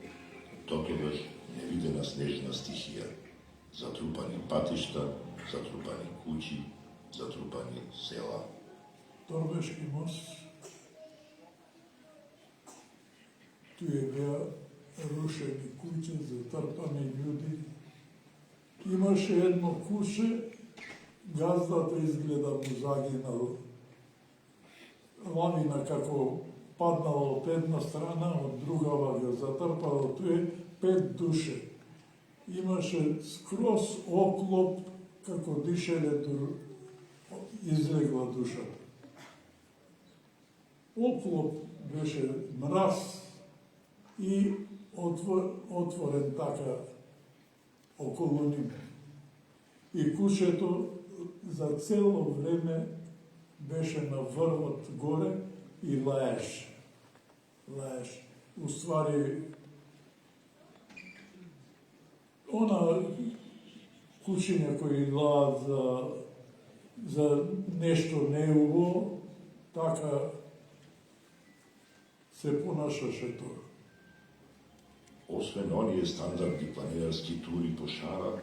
Дотогаш невидена снежна стихија, затрупани патишта, затрупани куќи, затрупани села. Торбешки мост, туе беа рушени куќи, затрпани људи. Имаше едно куше, газдата изгледа му загинал. Лавина како паднала од една страна, од другава го затрпало туе 5 душе. Имаше скроз оклоп, како дишеле излегла душата. Оклоп беше мраз и отворен така околу ним. И кушето за цело време беше на врвот горе и лаеш. Уствари, она кучиња кои лаат за нешто неубаво, така се понашаше тоа. Освен оние стандардни планинарски тури по Шара,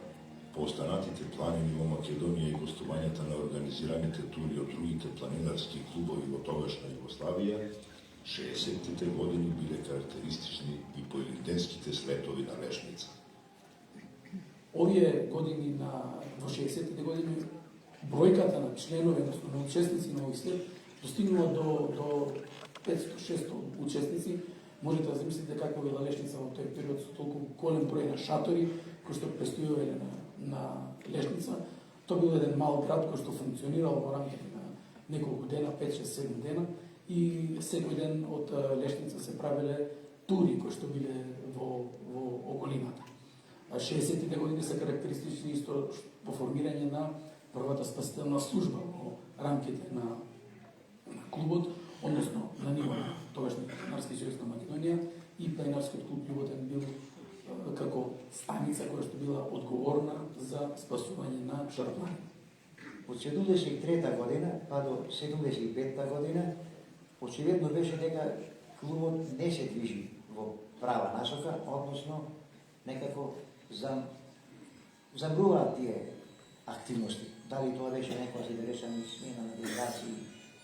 по останатите планини во Македонија и гостувањата на организираните тури од другите планинарски клубови во тогашна Југославија, 60-тите години биле карактеристични и по илинденските слетови на Лешница. Овие години во 60-тите години бројката на членови, на учесници на овој слет достигнува до 500-600 учесници. Можете да замислите каква била Лешница во тој период со толку голем број на шатори кои што престојувале на Лешница. Тоа бил еден мал град кој што функционирал во рамките на неколку дена, 5-6-7 дена, и секој ден од Лешница се правеле тури кои што биле во околината. 60-тите години се карактеристични исто по формирање на првата спасителна служба во рамките на клубот, односно на ниво на тогашниот Планинарски сојуз на Македонија, и Планинарскиот клуб Љуботен бил како станица која што била одговорна за спасување на шарплани. Од 73 година па до 75 година очевидно беше дека клубот не се движи во права насока, односно некако замруваат тие активности. Дали тоа беше некоја се да речеме смена на делегации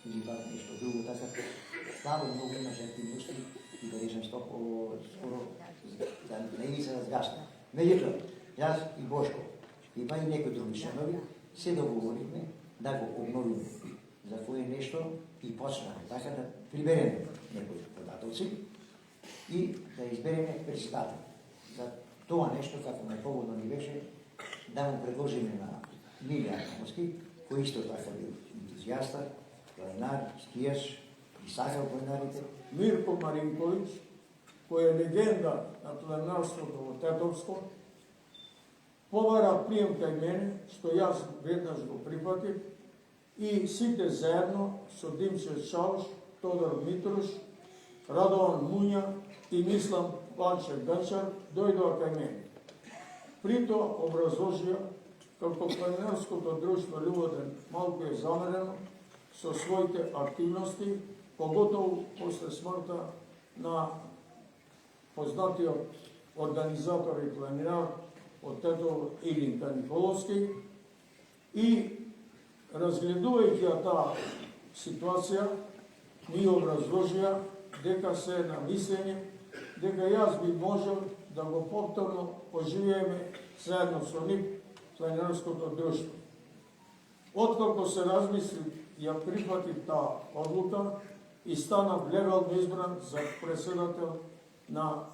или пак нешто друго, така слабо многу имаше активности и да речем скоро да не се разгасна. Меѓутоа, јас и Бошко, и па и некои други членови се договоривме да го обновиме за кое нешто и почнаме така да прибереме некои податоци и да избереме председател. За тоа нешто, како најпогодно ни беше, да му предложиме на Милија Комоски, кој исто така бил ентузијаста, планинар, скијаш, и сакал планинарите. Мирко Маринковиќ, кој е легенда на планинарството во Тетовско, побара прием кај мене, што јас веднаш го прифатив, и сите заедно со Димче Чауш, Тодор Митруш, Радован Муња и Мислам Панче Грнчар дојдоа кај мене. При тоа образложија како Планинарското друштво Љуботен малку е замерено со своите активности, поготово после смртта на познатиот организатор и планинар од Тетово Илинка Николовски, и разгледувајќи таа ситуација, ми образложија дека се на мислење дека јас би можел да го повторно оживееме заедно со нив планинарското друштво. Откако се размисли, ја прифатив таа одлука и станав легално избран за председател на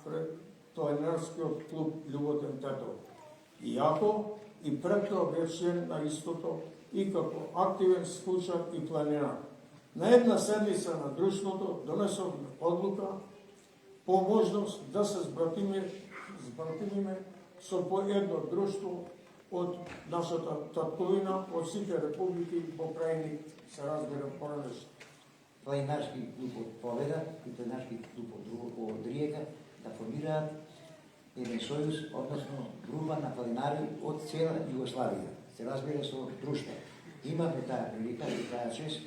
планинарскиот клуб Љуботен Тетово. Иако и пред тоа бев член на истото и како активен скучар и планинар. На една седмица на друштвото донесовме одлука по можност да се збратиме со по едно друштво од нашата татковина, од сите републики во крајни се разбира поранешно. Планинарски клуб од Победа и планинарски клуб од Риека да формираат еден сојуз, односно група на планинари од цела Југославија. Се разбира со друштво. Имавме таа прилика и таа чест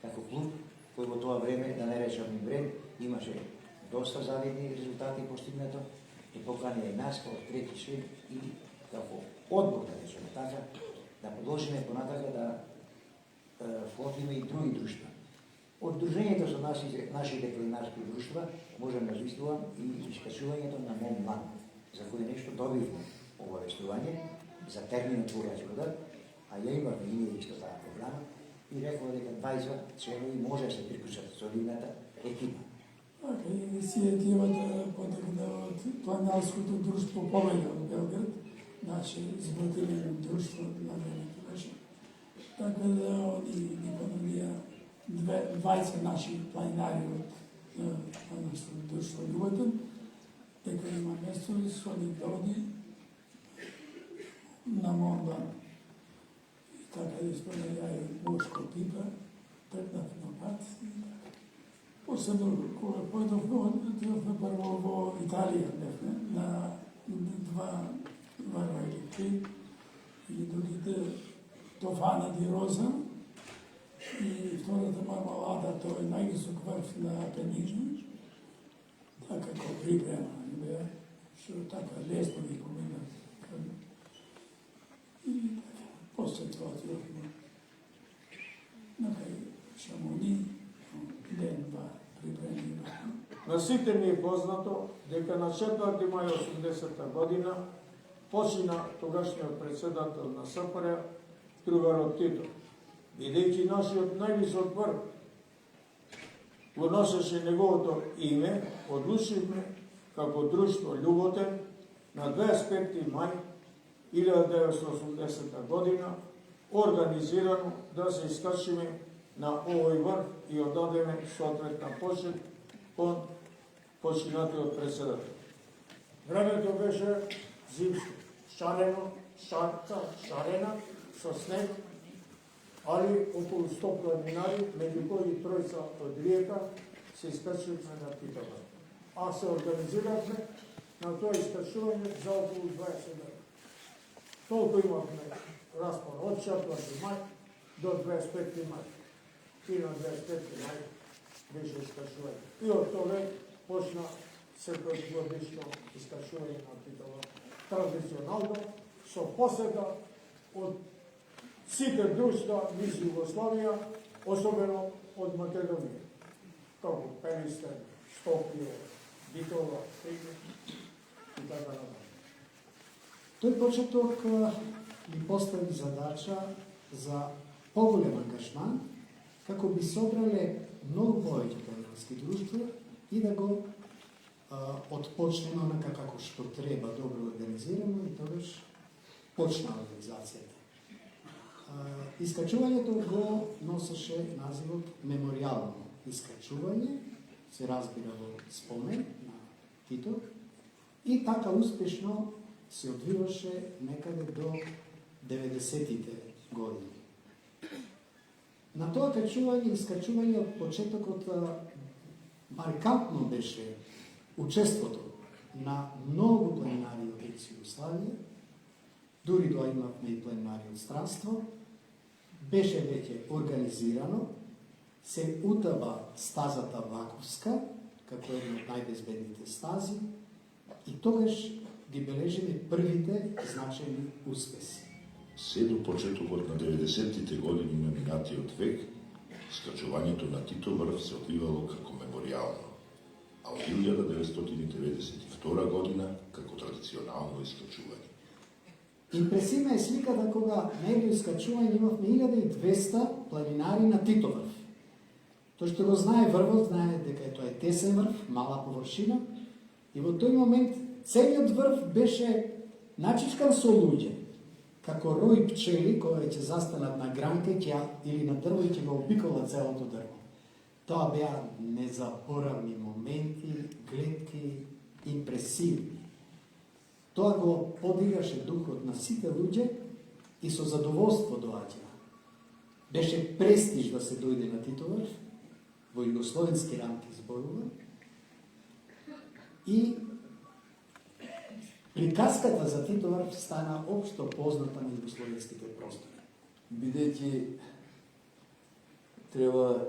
како клуб, кој во тоа време, да не речам и време, имаше доста завидни резултати постигнато, и покани и нас како трети член и како одбор, да речеме така, да продолжиме понатака да вклопиме и други друштва. Од дружењето со нашите планинарски друштва можем да известувам и искачувањето на Мон Лан, за кој нешто добивме обавестување за терминот во разгода, а ја имавме и ние исто таа програма и рекова дека 20 членови може да се приклучат со ливната екипа. Така, иницијативата потекна од планинарското друштво Победа во Белград, значи збратилено друштво на времето беше. Така да они ни понудија 20 наши планинари од планинарското друштво Љуботен, дека има место и со нив да оди на Мондан. И така да исполнија ја и Бошко Пипа, тргнав на пат и така. После друго, кога појдовме прво во Италија, бевме на два или три, и другите Тофана ди Роза, и втората Мармалада, тоа е највисок врв на Апенижи, така како припрема, беа, што така лесно ги помина. И така, после тоа отидовме на кај Шамони, ден-два припремни. На сите ни е познато дека на 4. мај 80-та година почина тогашниот председател на СПР другарот Тито. Бидејќи нашиот највисок врв го носеше неговото име, одлучивме како друштво Љуботен на 25. мај 1980 година организирано да се искачиме на овој врв и оддадеме соодветна почит кон починатиот председател. Времето беше зимско, шарена, со снег, али околу 100 планинари, меѓу кои тројца од Риека, се искачивме на Титова. А се организиравме на тоа искачување за околу 20 дена. Толку имавме распон од 4. мај до 25. мај. И на 25. мај беше искачување. И од тоа почна секој годишно искачување на Титова. Традиционално, со посета од сите друштва низ Југославија, особено од Македонија, како Пелистен, Скопје, Битола, и така натаму. Тој почеток ни постави задача за поголем ангажман, како би собрале многу повеќе планинарски друштва и да го отпочнеме онака како што треба, добро организирано, и тогаш почна организацијата. Искачувањето го носеше називот меморијално искачување, се разбира во спомен на Тито, и така успешно се одвиваше некаде до 90-тите години. На тоа качување, искачување од почетокот маркантно беше учеството на многу планинари од Југославија, дури тоа имавме и планинари од странство, беше веќе организирано, се утаба стазата Ваковска, како една од најбезбедните стази, и тогаш ги бележиме првите значајни успеси. Се до почетокот на 90-тите години на минатиот век, скачувањето на Тито врв се одвивало како меморијално. а од 1992 година како традиционално искачување. Импресивна е сликата кога на едно искачување имавме 1200 планинари на Титоврв. Тој што го знае врвот, знае дека тоа е тесен врв, мала површина, и во тој момент целиот врв беше начичкан со луѓе, како рој пчели кои ќе застанат на гранка или на дрво и ќе го обикола целото дрво. Тоа беа незаборавни моменти, гледки, импресивни. Тоа го подигаше духот на сите луѓе и со задоволство доаѓа. Беше престиж да се дојде на Титоврв, во југословенски рамки зборува, и приказката за Титоврв стана општо позната на југословенските простори. Бидејќи треба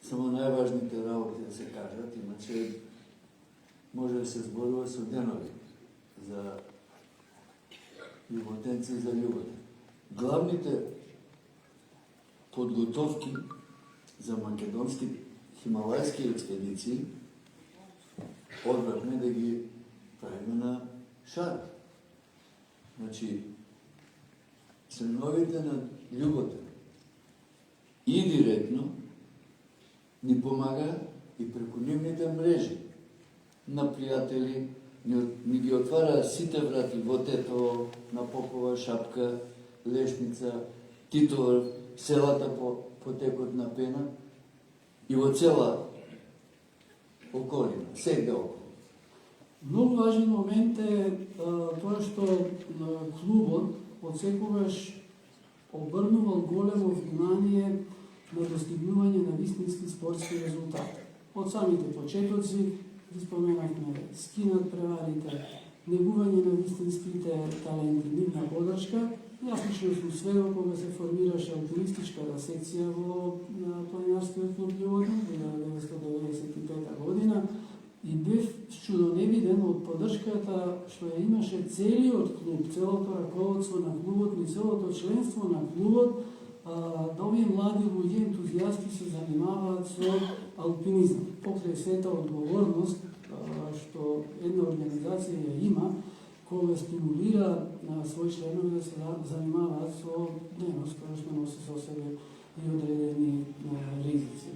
само најважните работи да се кажат, иначе може да се зборува со денови за љуботенци и за љуботен. Главните подготовки за македонски хималајски експедиции одбрахме да ги правиме на Шара. Значи, членовите на љуботен и директно ни помага и преку нивните мрежи на пријатели, ни ги отвара сите врати во Тетово, на Попова, Шапка, Лешница, Титоврв, селата по текот на Пена и во цела околина, сегде около. Многу важен момент е тоа што клубот одсекогаш обрнувал големо внимание на достигнување на вистински спортски резултати. Од самите почетоци, ги споменавме ски надпреварите, негување на вистинските таленти, нивна подршка. Јас лично сум сведок кога се формираше алпинистичката секција во планинарскиот клуб Љуботен 1995 година и бев чудоневиден од подршката што ја имаше целиот клуб, целото раководство на клубот и целото членство на клубот, да овие млади луѓе ентузијасти се занимаваат со алпинизам. Покрај сета одговорност што една организација ја има, кога стимулира своји членови да се занимаваат со дејност која што носи со себе и одредени ризици.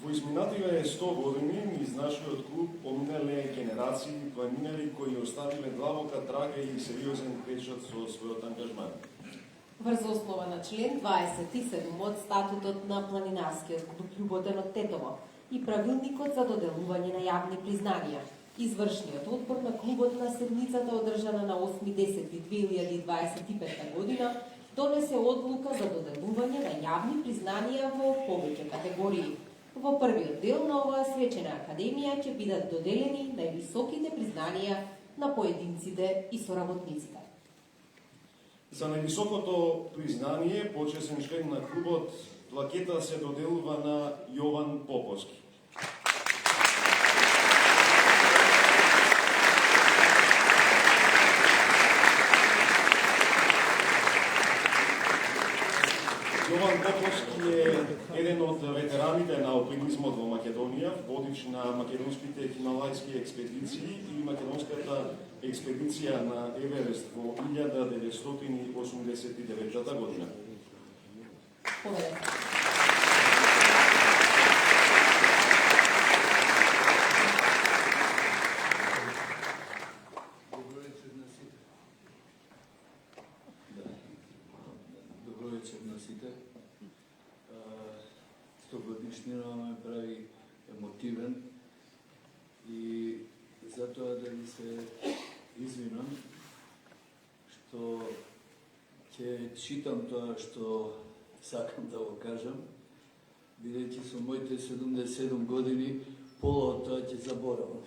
Во изминативе 100 години низ нашиот клуб поминале генерации планинери кои оставиле длабока трага и сериозен печат со својот ангажман. Врз основа на член 27 од статутот на планинарскиот клуб Љуботен од Тетово и правилникот за доделување на јавни признанија, извршниот одбор на клубот на седмицата одржана на 8.10.2025 година донесе одлука за доделување на јавни признанија во повеќе категории. Во првиот дел на оваа свечена академија ќе бидат доделени највисоките признанија на поединците и соработниците. За највисокото признание, почесен член на клубот, плакета се доделува на Јован Поповски. Јован Поповски е еден од ветераните на алпинизмот во Македонија, водич на македонските хималајски експедиции и македонската експедиција на Еверест во 1989 година. Добро вечер на сите. 100-годишнина ме прави емотивен и затоа да ви се извинам што ќе читам тоа што сакам да го кажам, бидејќи со моите 77 години пола од тоа ќе заборавам.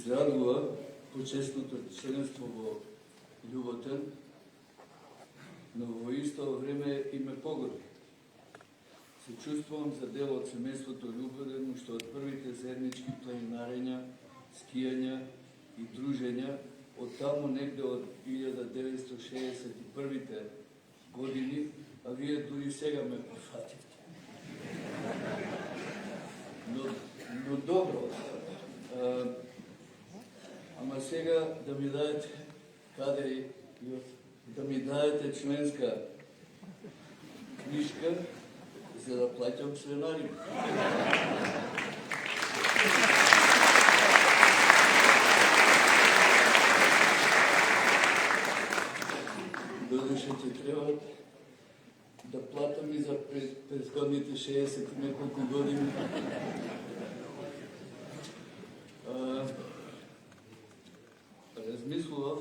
израдува почесното членство во Љуботен, но во исто време и ме погоди. Се чувствувам за дел од семејството Љуботен, што од првите заеднички планинарења, скијања и дружења од таму негде од 1961 години, а вие дури сега ме пофативте. Но добро, ама сега да ми дадете каде да ми дадете членска книжка за да плаќам членари. Додеше ќе треба да платам и за предходните 60 и неколку години. Размислував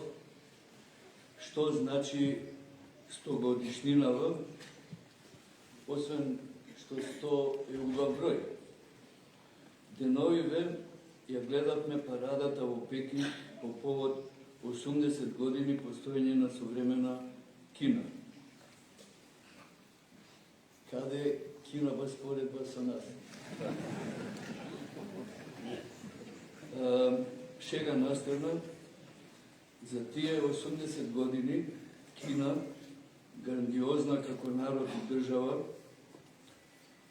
што значи 100 годишнинава, освен што 100 е убав број. Деновиве ја гледавме парадата во Пекин по повод 80 години постоење на современа Кина. Каде Кина ба споредба со нас? Шега настрана, за тие 80 години Кина, грандиозна како народ и држава,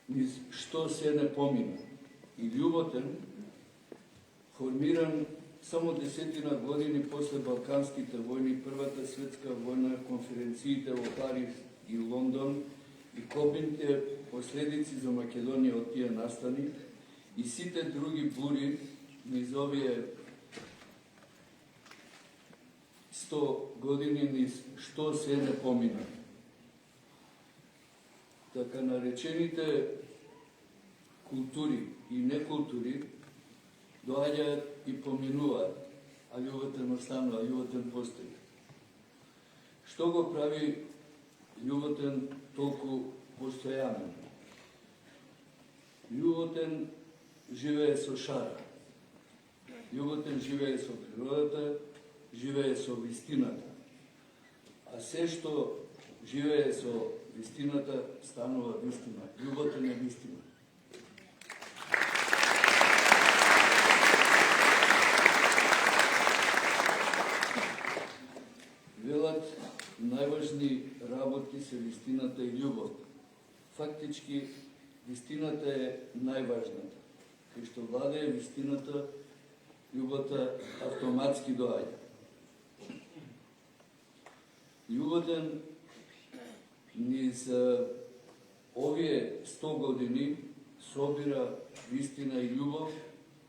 низ што се не помина. И Љуботен, формиран само 10 години после Балканските војни, Првата светска војна, конференциите во Париз и Лондон и кобните последици за Македонија од тие настани и сите други бури низ овие 100 години низ што се не помина. Така наречените култури и некултури доаѓаат и поминуваат, а Љуботен останува, Љуботен постои. Што го прави Љуботен толку постојанен? Љуботен живее со шара. Љуботен живее со природата, живее со вистината. А се што живее со вистината, станува вистина. Љуботен е вистина. Велат, најважни работи се вистината и љубов. Фактички, вистината е најважната. Кај што владее вистината, љубовта автоматски доаѓа. Љуботен низ овие 100 години собира вистина и љубов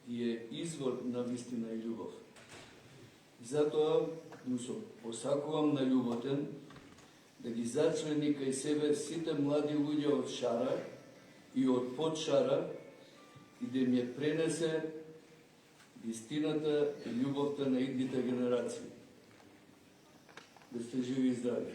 и е извор на вистина и љубов. Затоа му се посакувам на Љуботен да ги зачлени кај себе сите млади луѓе од шара и од под шара и да им ја пренесе вистината и љубовта на идните генерации. Да сте живи и здрави.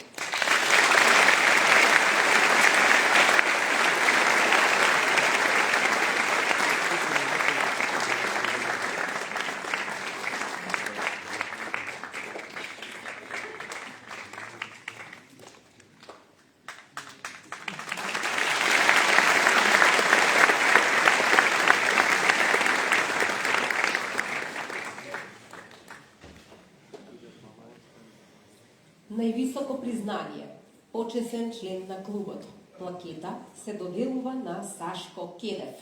Највисоко признание, почесен член на клубот, плакета се доделува на Сашко Келев.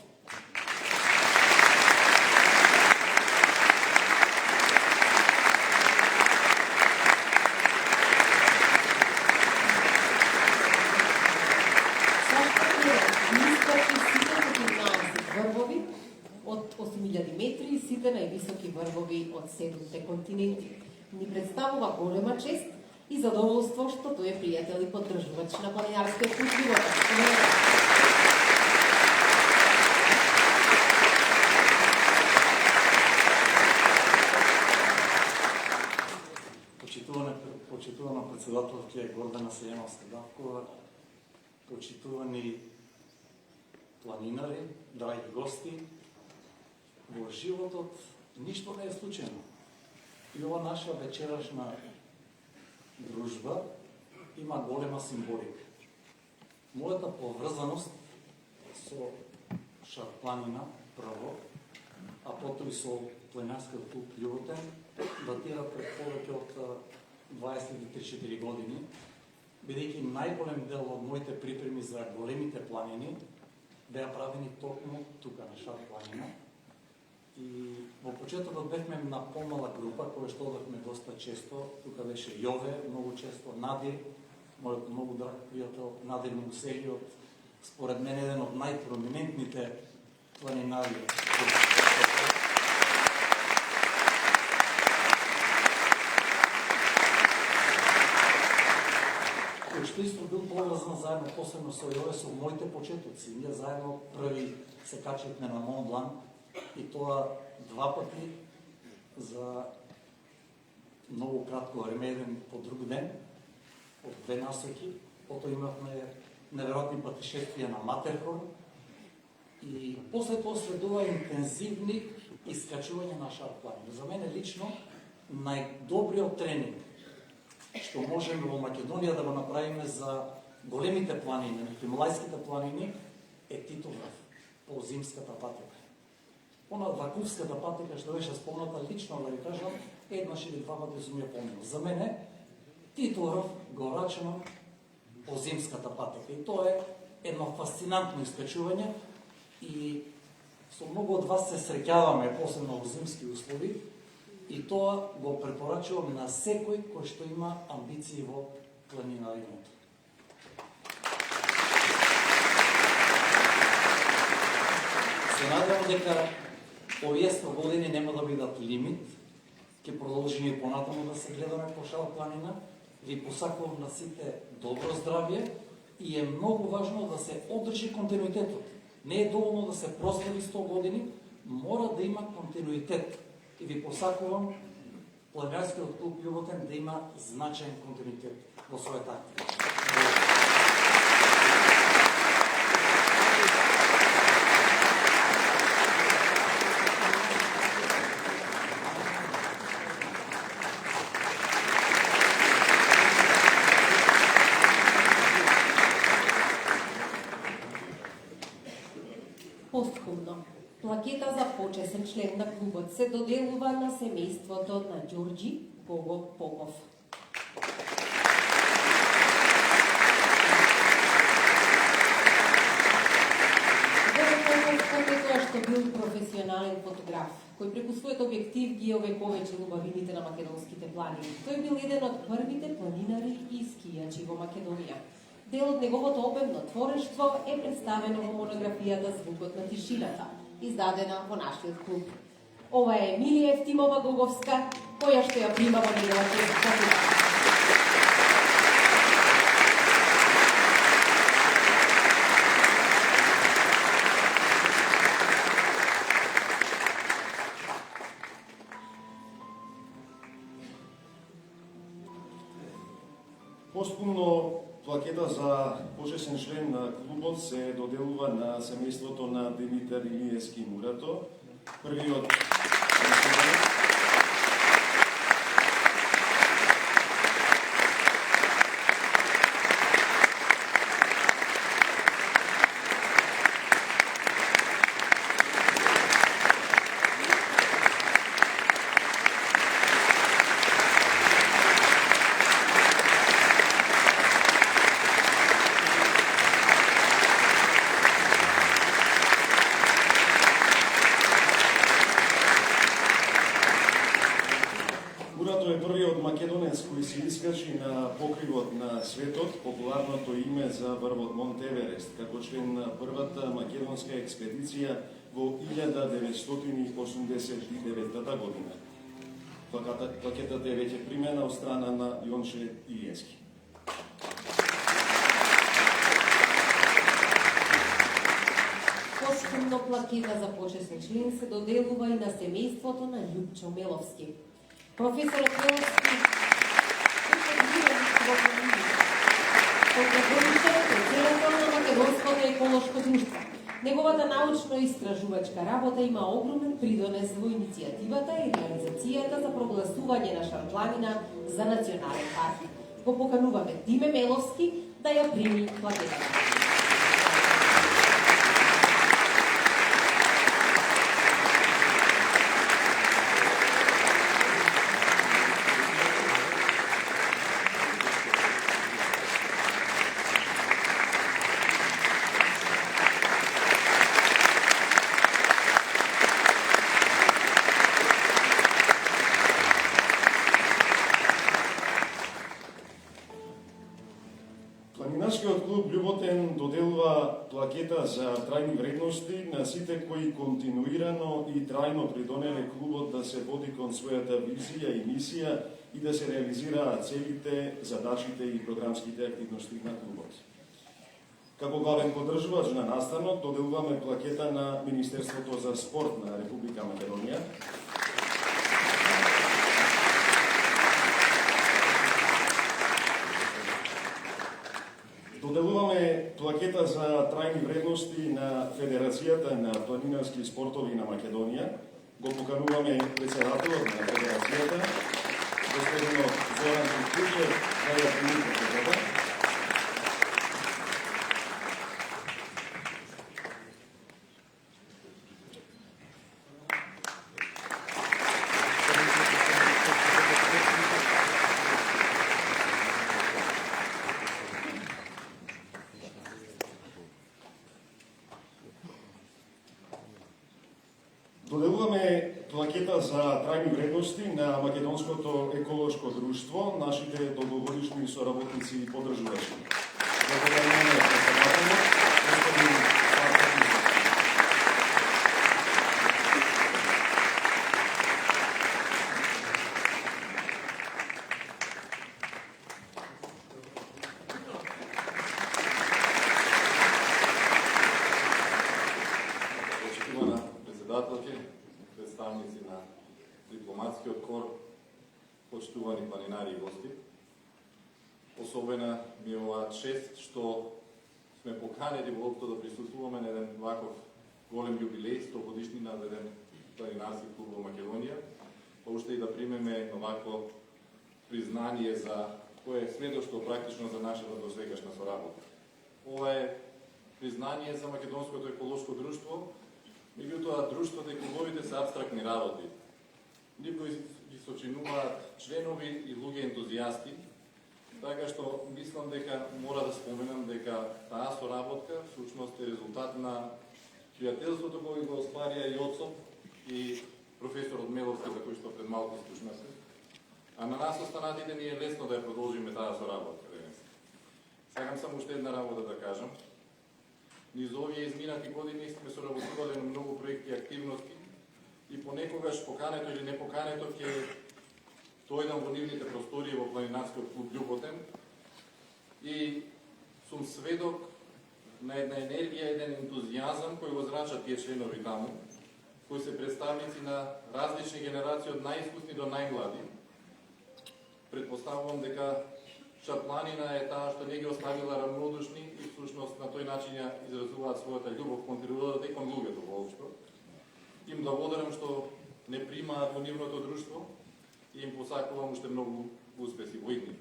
Сашко Келев искачи сите највисоки врвови од 8000 метри и сите највисоки врвови од 7 континенти. Ни представува голема чест и задоволство што тој е пријател и поддржувач на планинарскиот пат Љуботен. Почитувана председателка Гордана Сајановска-Давкова, почитувани планинари, драги гости, во животот ништо не е случајно. И ова наша вечерашна дружба има голема символика. Мојата поврзаност со Шар-планина прво, а потоа и со планинарскиот клуб Љуботен датира пред повеќе од 23-4 години, бидејќи најголем дел од моите припреми за големите планини беа правени токму тука на Шар-планина. И во почетокот бевме на помала група, која што одевме доста често. Тука беше Јове, многу често, Надир, мојот многу драг пријател, Надир Муселиот, според мен еден од најпроминентните планинари. Кој што исто бил поврзан заедно, посебно со Јове, со моите почетоци. Ние заедно први се качивме на Мон Блан, и тоа 2 пати за многу кратко време, еден по друг ден, од 2 насоки. Потоа имавме неверојатни патишествија на Матерхорн и после тоа следува интензивни искачувања на Шар-планина. За мене лично најдобриот тренинг што можеме во Македонија да го направиме за големите планини, Хималајските планини, е Титоврав по зимската патека. Она Вакувската патека што беше спомната, лично да ви кажам, еднаш или 2 пати сум ја помнил. За мене Титоврав го рачунам по зимската патека. И тоа е едно фасцинантно искачување и со многу од вас се среќаваме, посебно во зимски услови, и тоа го препорачувам на секој кој што има амбиции во планинарињето. Се надевам дека овие 100 години нема да бидат лимит, ќе продолжиме и понатаму да се гледаме по Шар-планина. Ви посакувам на сите добро здравје и е многу важно да се одржи континуитетот. Не е доволно да се прослави 100 години, мора да има континуитет. И ви посакувам планинарскиот клуб Љуботен да има значаен континуитет во својата активност. Постхумно, плакета за почесен член на клубот се доделува на семејството на Ѓорѓи Богов Попов. Тоа што бил професионален фотограф, кој преку својот објектив ги овековечил убавините на македонските планини. Тој бил еден од првите планинари и скијачи во Македонија. Дел од неговото обемно творештво е представено во монографијата Звукот на тишината, издадена во нашиот клуб. Ова е Емилија Евтимова Гоговска, која што ја прима во неговата фотографија. Постпумно плакета за почесен член на клубот се доделува на семејството на Димитар Илиевски Мурато, првиот кој се искачи на покривот на светот, популарното име за врвот Монт Еверест, како член на првата македонска експедиција во 1989 година. Плакетата е веќе примена од страна на Јонче Илиевски. Постхумно плакета за почесен член се доделува и на семејството на Љупчо Меловски. Професорот Меловски контрибуира во целото на македонското еколошко друштво. Неговата научно-истражувачка работа има огромен придонес во иницијативата и реализацијата за прогласување на Шарпланина за национален парк. Го покануваме Диме Меловски да ја прими плакетата. Планинарскиот клуб Љуботен доделува плакета за трајни вредности на сите кои континуирано и трајно придонеле клубот да се води кон својата визија и мисија и да се реализираат целите, задачите и програмските активности на клубот. Како главен поддржувач на настанот доделуваме плакета на Министерството за спорт на Република Македонија. Доделуваме плакета за трајни вредности на Федерацијата на планинарски спортови на Македонија. Го покануваме председателот на Федерацијата, господинот Зоран Кучев, да ја прими плакетата. Доделуваме плакета за трајни вредности на Македонското еколошко друштво, нашите долгогодишни соработници и поддржувачи. Благодариме на председателот, господин Марко Кучев. Почитувана председателке, представници на дипломатскиот кор, почитувани планинари и гости. Особена ми е оваа чест што сме поканени воопшто да присуствуваме на еден ваков голем јубилеј, 100 годишнина за еден планинарски клуб во Македонија, па уште и да примеме овако признание за кое е сведоштво практично за нашата досегашна соработа. Ова е признание за Македонското еколошко друштво. Меѓутоа, друштвото и клубовите се абстрактни работи. Никои ги сочинуваат членови и луѓе ентузијасти, така што мислам дека мора да споменам дека таа соработка всушност е резултат на пријателството кој го остварија и отцов и професорот Меловски, за кој што пред малку слушнавме. А на нас останатите ни е лесно да ја продолжиме таа соработка денес. Сакам само уште една работа да кажам. Низ овие изминати години сме соработувале на многу проекти и активности и понекогаш покането или непокането ќе дојдам во нивните простории во планинарскиот клуб Љуботен и сум сведок на една енергија, еден ентузијазам кој го зрачат тие членови таму, кои се представници на различни генерации од најискусни до најмлади. Предпоставувам дека Шарпланина е таа што не ги оставила равнодушни и всушност на тој начин ја изразуваат својата љубов кон природата и кон луѓето воопшто. Им благодарам што не примаат во нивното друштво и им посакувам уште многу успеси во идни.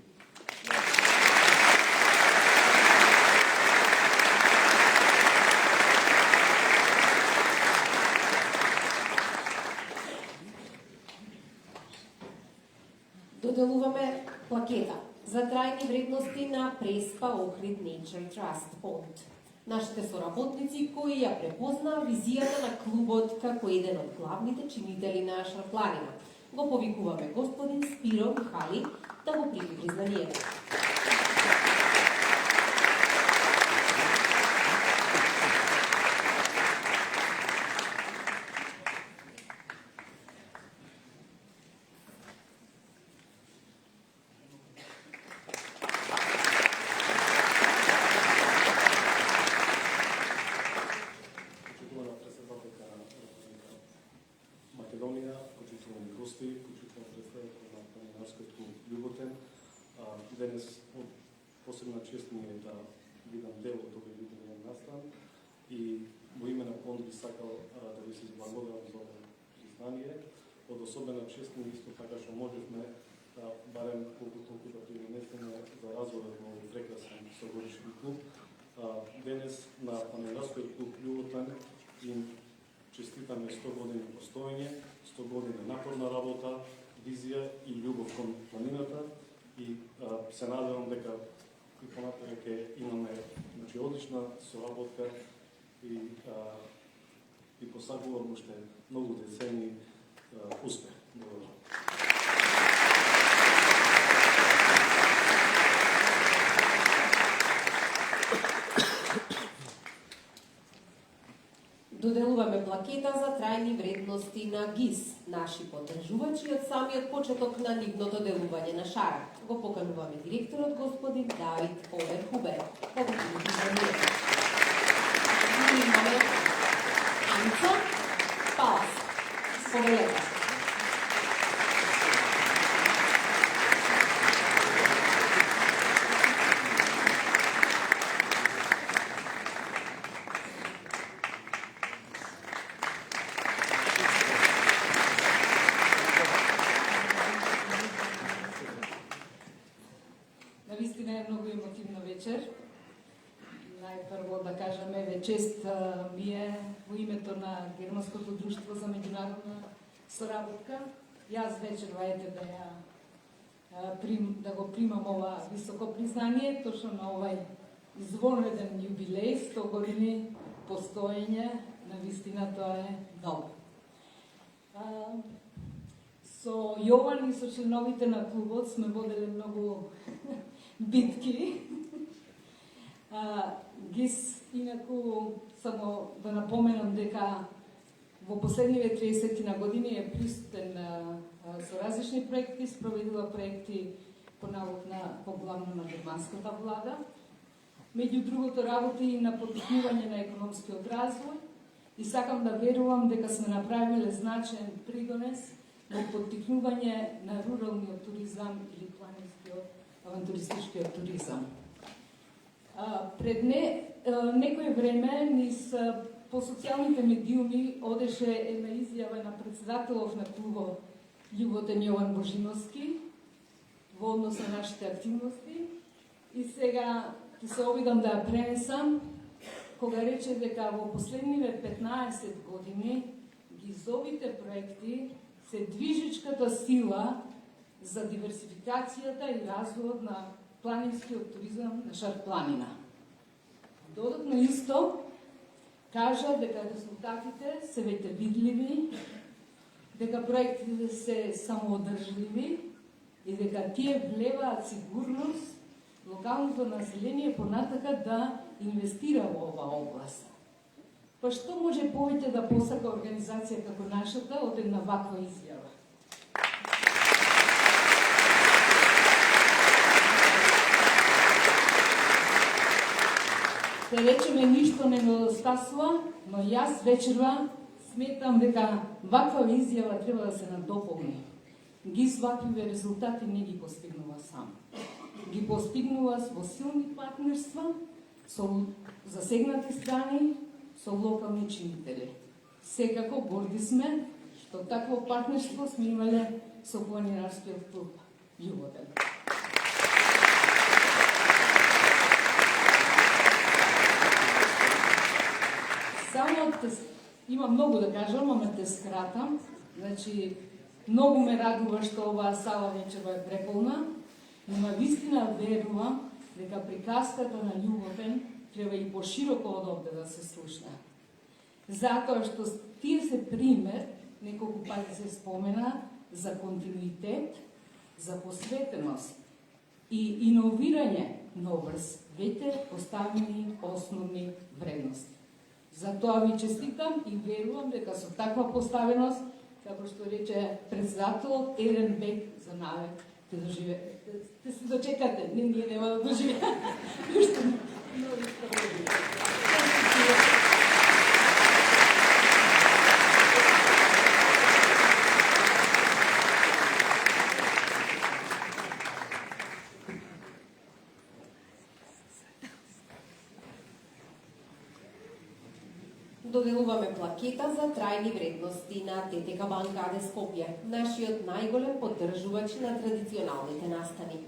Доделуваме плакета за трајни вредности на Преспа Охрид Nature Trust Fond. Нашите соработници кои ја препознаа визијата на клубот како еден од главните чинители на Шарпланина. Го повикуваме господин Спиро Михали да го прими признанието. Македонија, почитувани гости, почитувани представители на планинарскиот клуб Љуботен. Денес посебна чест ми е да бидам дел од овој јубилеен настан и во име на фонд би сакал да ви се изблагодарам за ова признание. Од особена чест ми исто така што можевме барем колку толку да принесеме за развојот на овој прекрасен стогодишни клуб. Денес на планинарскиот клуб Љуботан им честитаме 100 години постоење, 100 години напорна работа, визија и љубов кон планината и се надевам дека и понатаму ќе имаме одлична соработка и посакувам уште многу децени успех. Благодарам. Доделуваме плакета за трајни вредности на ГИС, наши поддржувачи од самиот почеток на нивното делување на шара. Го покануваме директорот господин Давид Оверхубер. Имаме Анца Палас. Повелете. Навистина е многу емотивна вечер. Најпрво да кажеме ве чест ми е во името на Германското друштво за меѓународна соработка. Јас вечерва ете да го примам ова високо признание, точно на овај извонреден јубилеј, 100 години постоење, навистина тоа е многу. Со Јован и со членовите на клубот сме водели многу битки. ГИС, инаку, само да напоменам дека во последниве 30 години е присутен со различни проекти, спроведува проекти по налог главно на германската влада. Меѓу другото работи и на поттикнување на економскиот развој и сакам да верувам дека сме направиле значаен придонес во поттикнување на руралниот туризам или планинскиот авантуристичкиот туризам. Пред некој време низ по социјалните медиуми одеше една изјава на председателов на клубот Љуботен Јован Божиновски во однос на нашите активности и сега ќе се обидам да ја пренесам кога рече дека во последниве 15 години ГИЗовите проекти се движечката сила за диверсификацијата и развојот на планинскиот туризам на Шар планина. Додатно исто кажа дека резултатите се веќе видливи, дека проектите се самоодржливи и дека тие влеваат сигурност локалното население понатака да инвестира во оваа област. Па што може повеќе да посака организација како нашата од една ваква изјава? Се речеме ништо не недостасува, но јас вечерва сметам дека ваква изјава треба да се надополни. ГИС ваквиве резултати не ги постигнува сам. Ги постигнува во силни партнерства со засегнати страни, со локални чинители. Секако горди сме што такво партнерство сме имале со планинарскиот клуб Љуботен. Само има многу да кажам, ама те скратам. Значи, многу ме радува што оваа сала вечерва е преполна, но навистина верувам дека приказката на Љуботен треба и пошироко од овде да се слушна. Затоа што тие се пример, неколку пати се спомена, за континуитет, за посветеност и иновирање на образ веќе поставени основни вредности. Затоа ви честитам и верувам дека со таква поставеност, како што рече председателот, еден век за навек ќе доживеете. Те се дочекате, ние нема да доживееме. подаруваме плакета за трајни вредности на ТТК Банка АД Скопје, нашиот најголем поддржувач на традиционалните настани.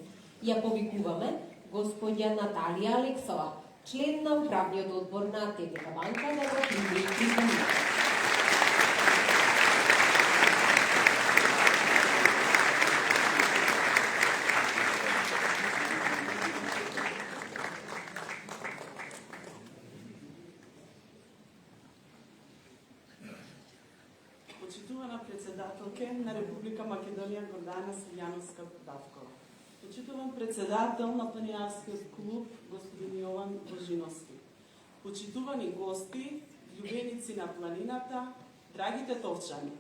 Ја повикуваме господја Наталија Алексова, член на управниот одбор на ТТК Банка, да го прими признание. Почитувана председателке на Република Македонија Гордана Силјановска-Давкова. Почитуван председател на Планинарскиот клуб господин Јован Божиновски. Почитувани гости, љубеници на планината, драгите товчани.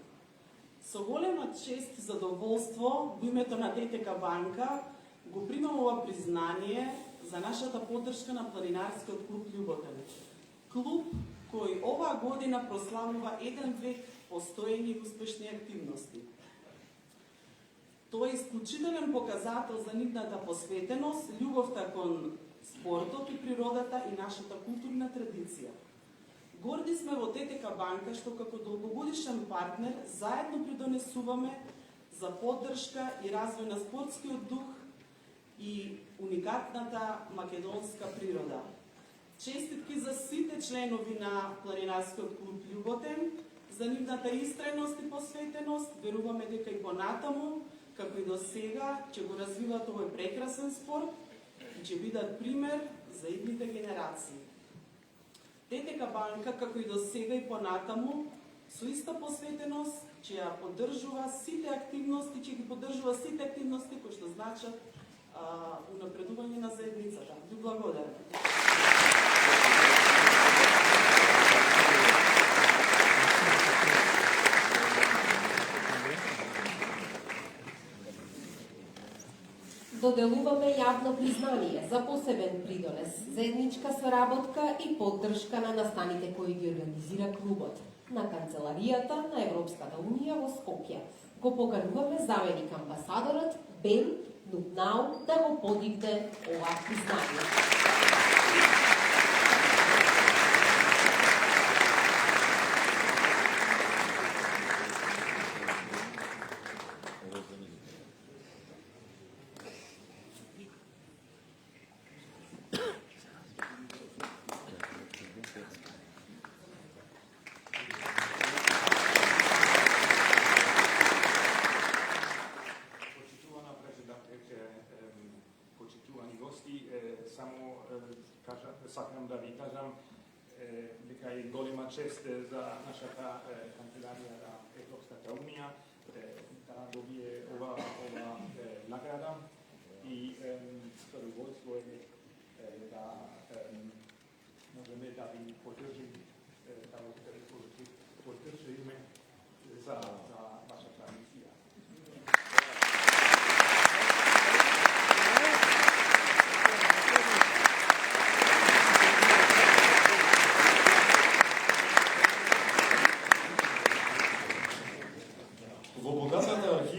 Со голема чест и задоволство во името на ТТК Банка го примам ова признание за нашата поддршка на Планинарскиот клуб Љуботен. Клуб кој оваа година прославува 1 век постоење и успешни активности. Тоа е исклучителен показател за нивната посветеност, љубовта кон спортот и природата и нашата културна традиција. Горди сме во ТТК Банка што како долгогодишен партнер заедно придонесуваме за поддршка и развој на спортскиот дух и уникатната македонска природа. Честитки за сите членови на Планинарскиот клуб Љуботен, за нивната истреност и посветеност. Веруваме дека и понатаму, како и до сега, ќе го развиват овој прекрасен спорт и ќе бидат пример за идните генерации. ТТК Банка, како и до сега и понатаму, со иста посветеност, ќе ја поддржува сите активности, ќе ги поддржува сите активности кои што значат унапредување на заедницата. Ви благодарам. Доделуваме јавно признание за посебен придонес, заедничка соработка и поддршка на настаните кои ги организира клубот на Канцеларијата на Европската Унија во Скопје. Го покануваме заменик амбасадорот Бен Нутнау да го подигне ова признание. Сакам да ви кажам дека е голема чест за нашата канцеларија на Европската Унија да добие ова награда и задоволство е да можеме да ви поддржиме за вашата мисија.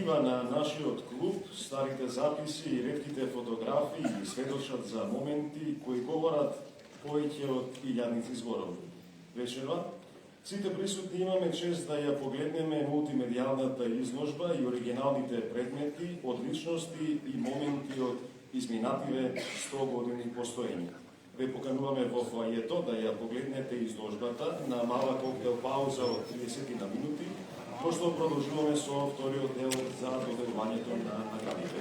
На нашиот клуб, старите записи и ретките фотографии сведочат за моменти кои говорат повеќе од илјадници зборови. Вечерва, сите присутни имаме чест да ја погледнеме мултимедијалната изложба и оригиналните предмети од личности и моменти од изминативе 100 години постоење. Ве покануваме во фоајето да ја погледнете изложбата на мала коктел пауза од 30 минути, пошто продолжуваме со вториот дел за доделувањето на наградите.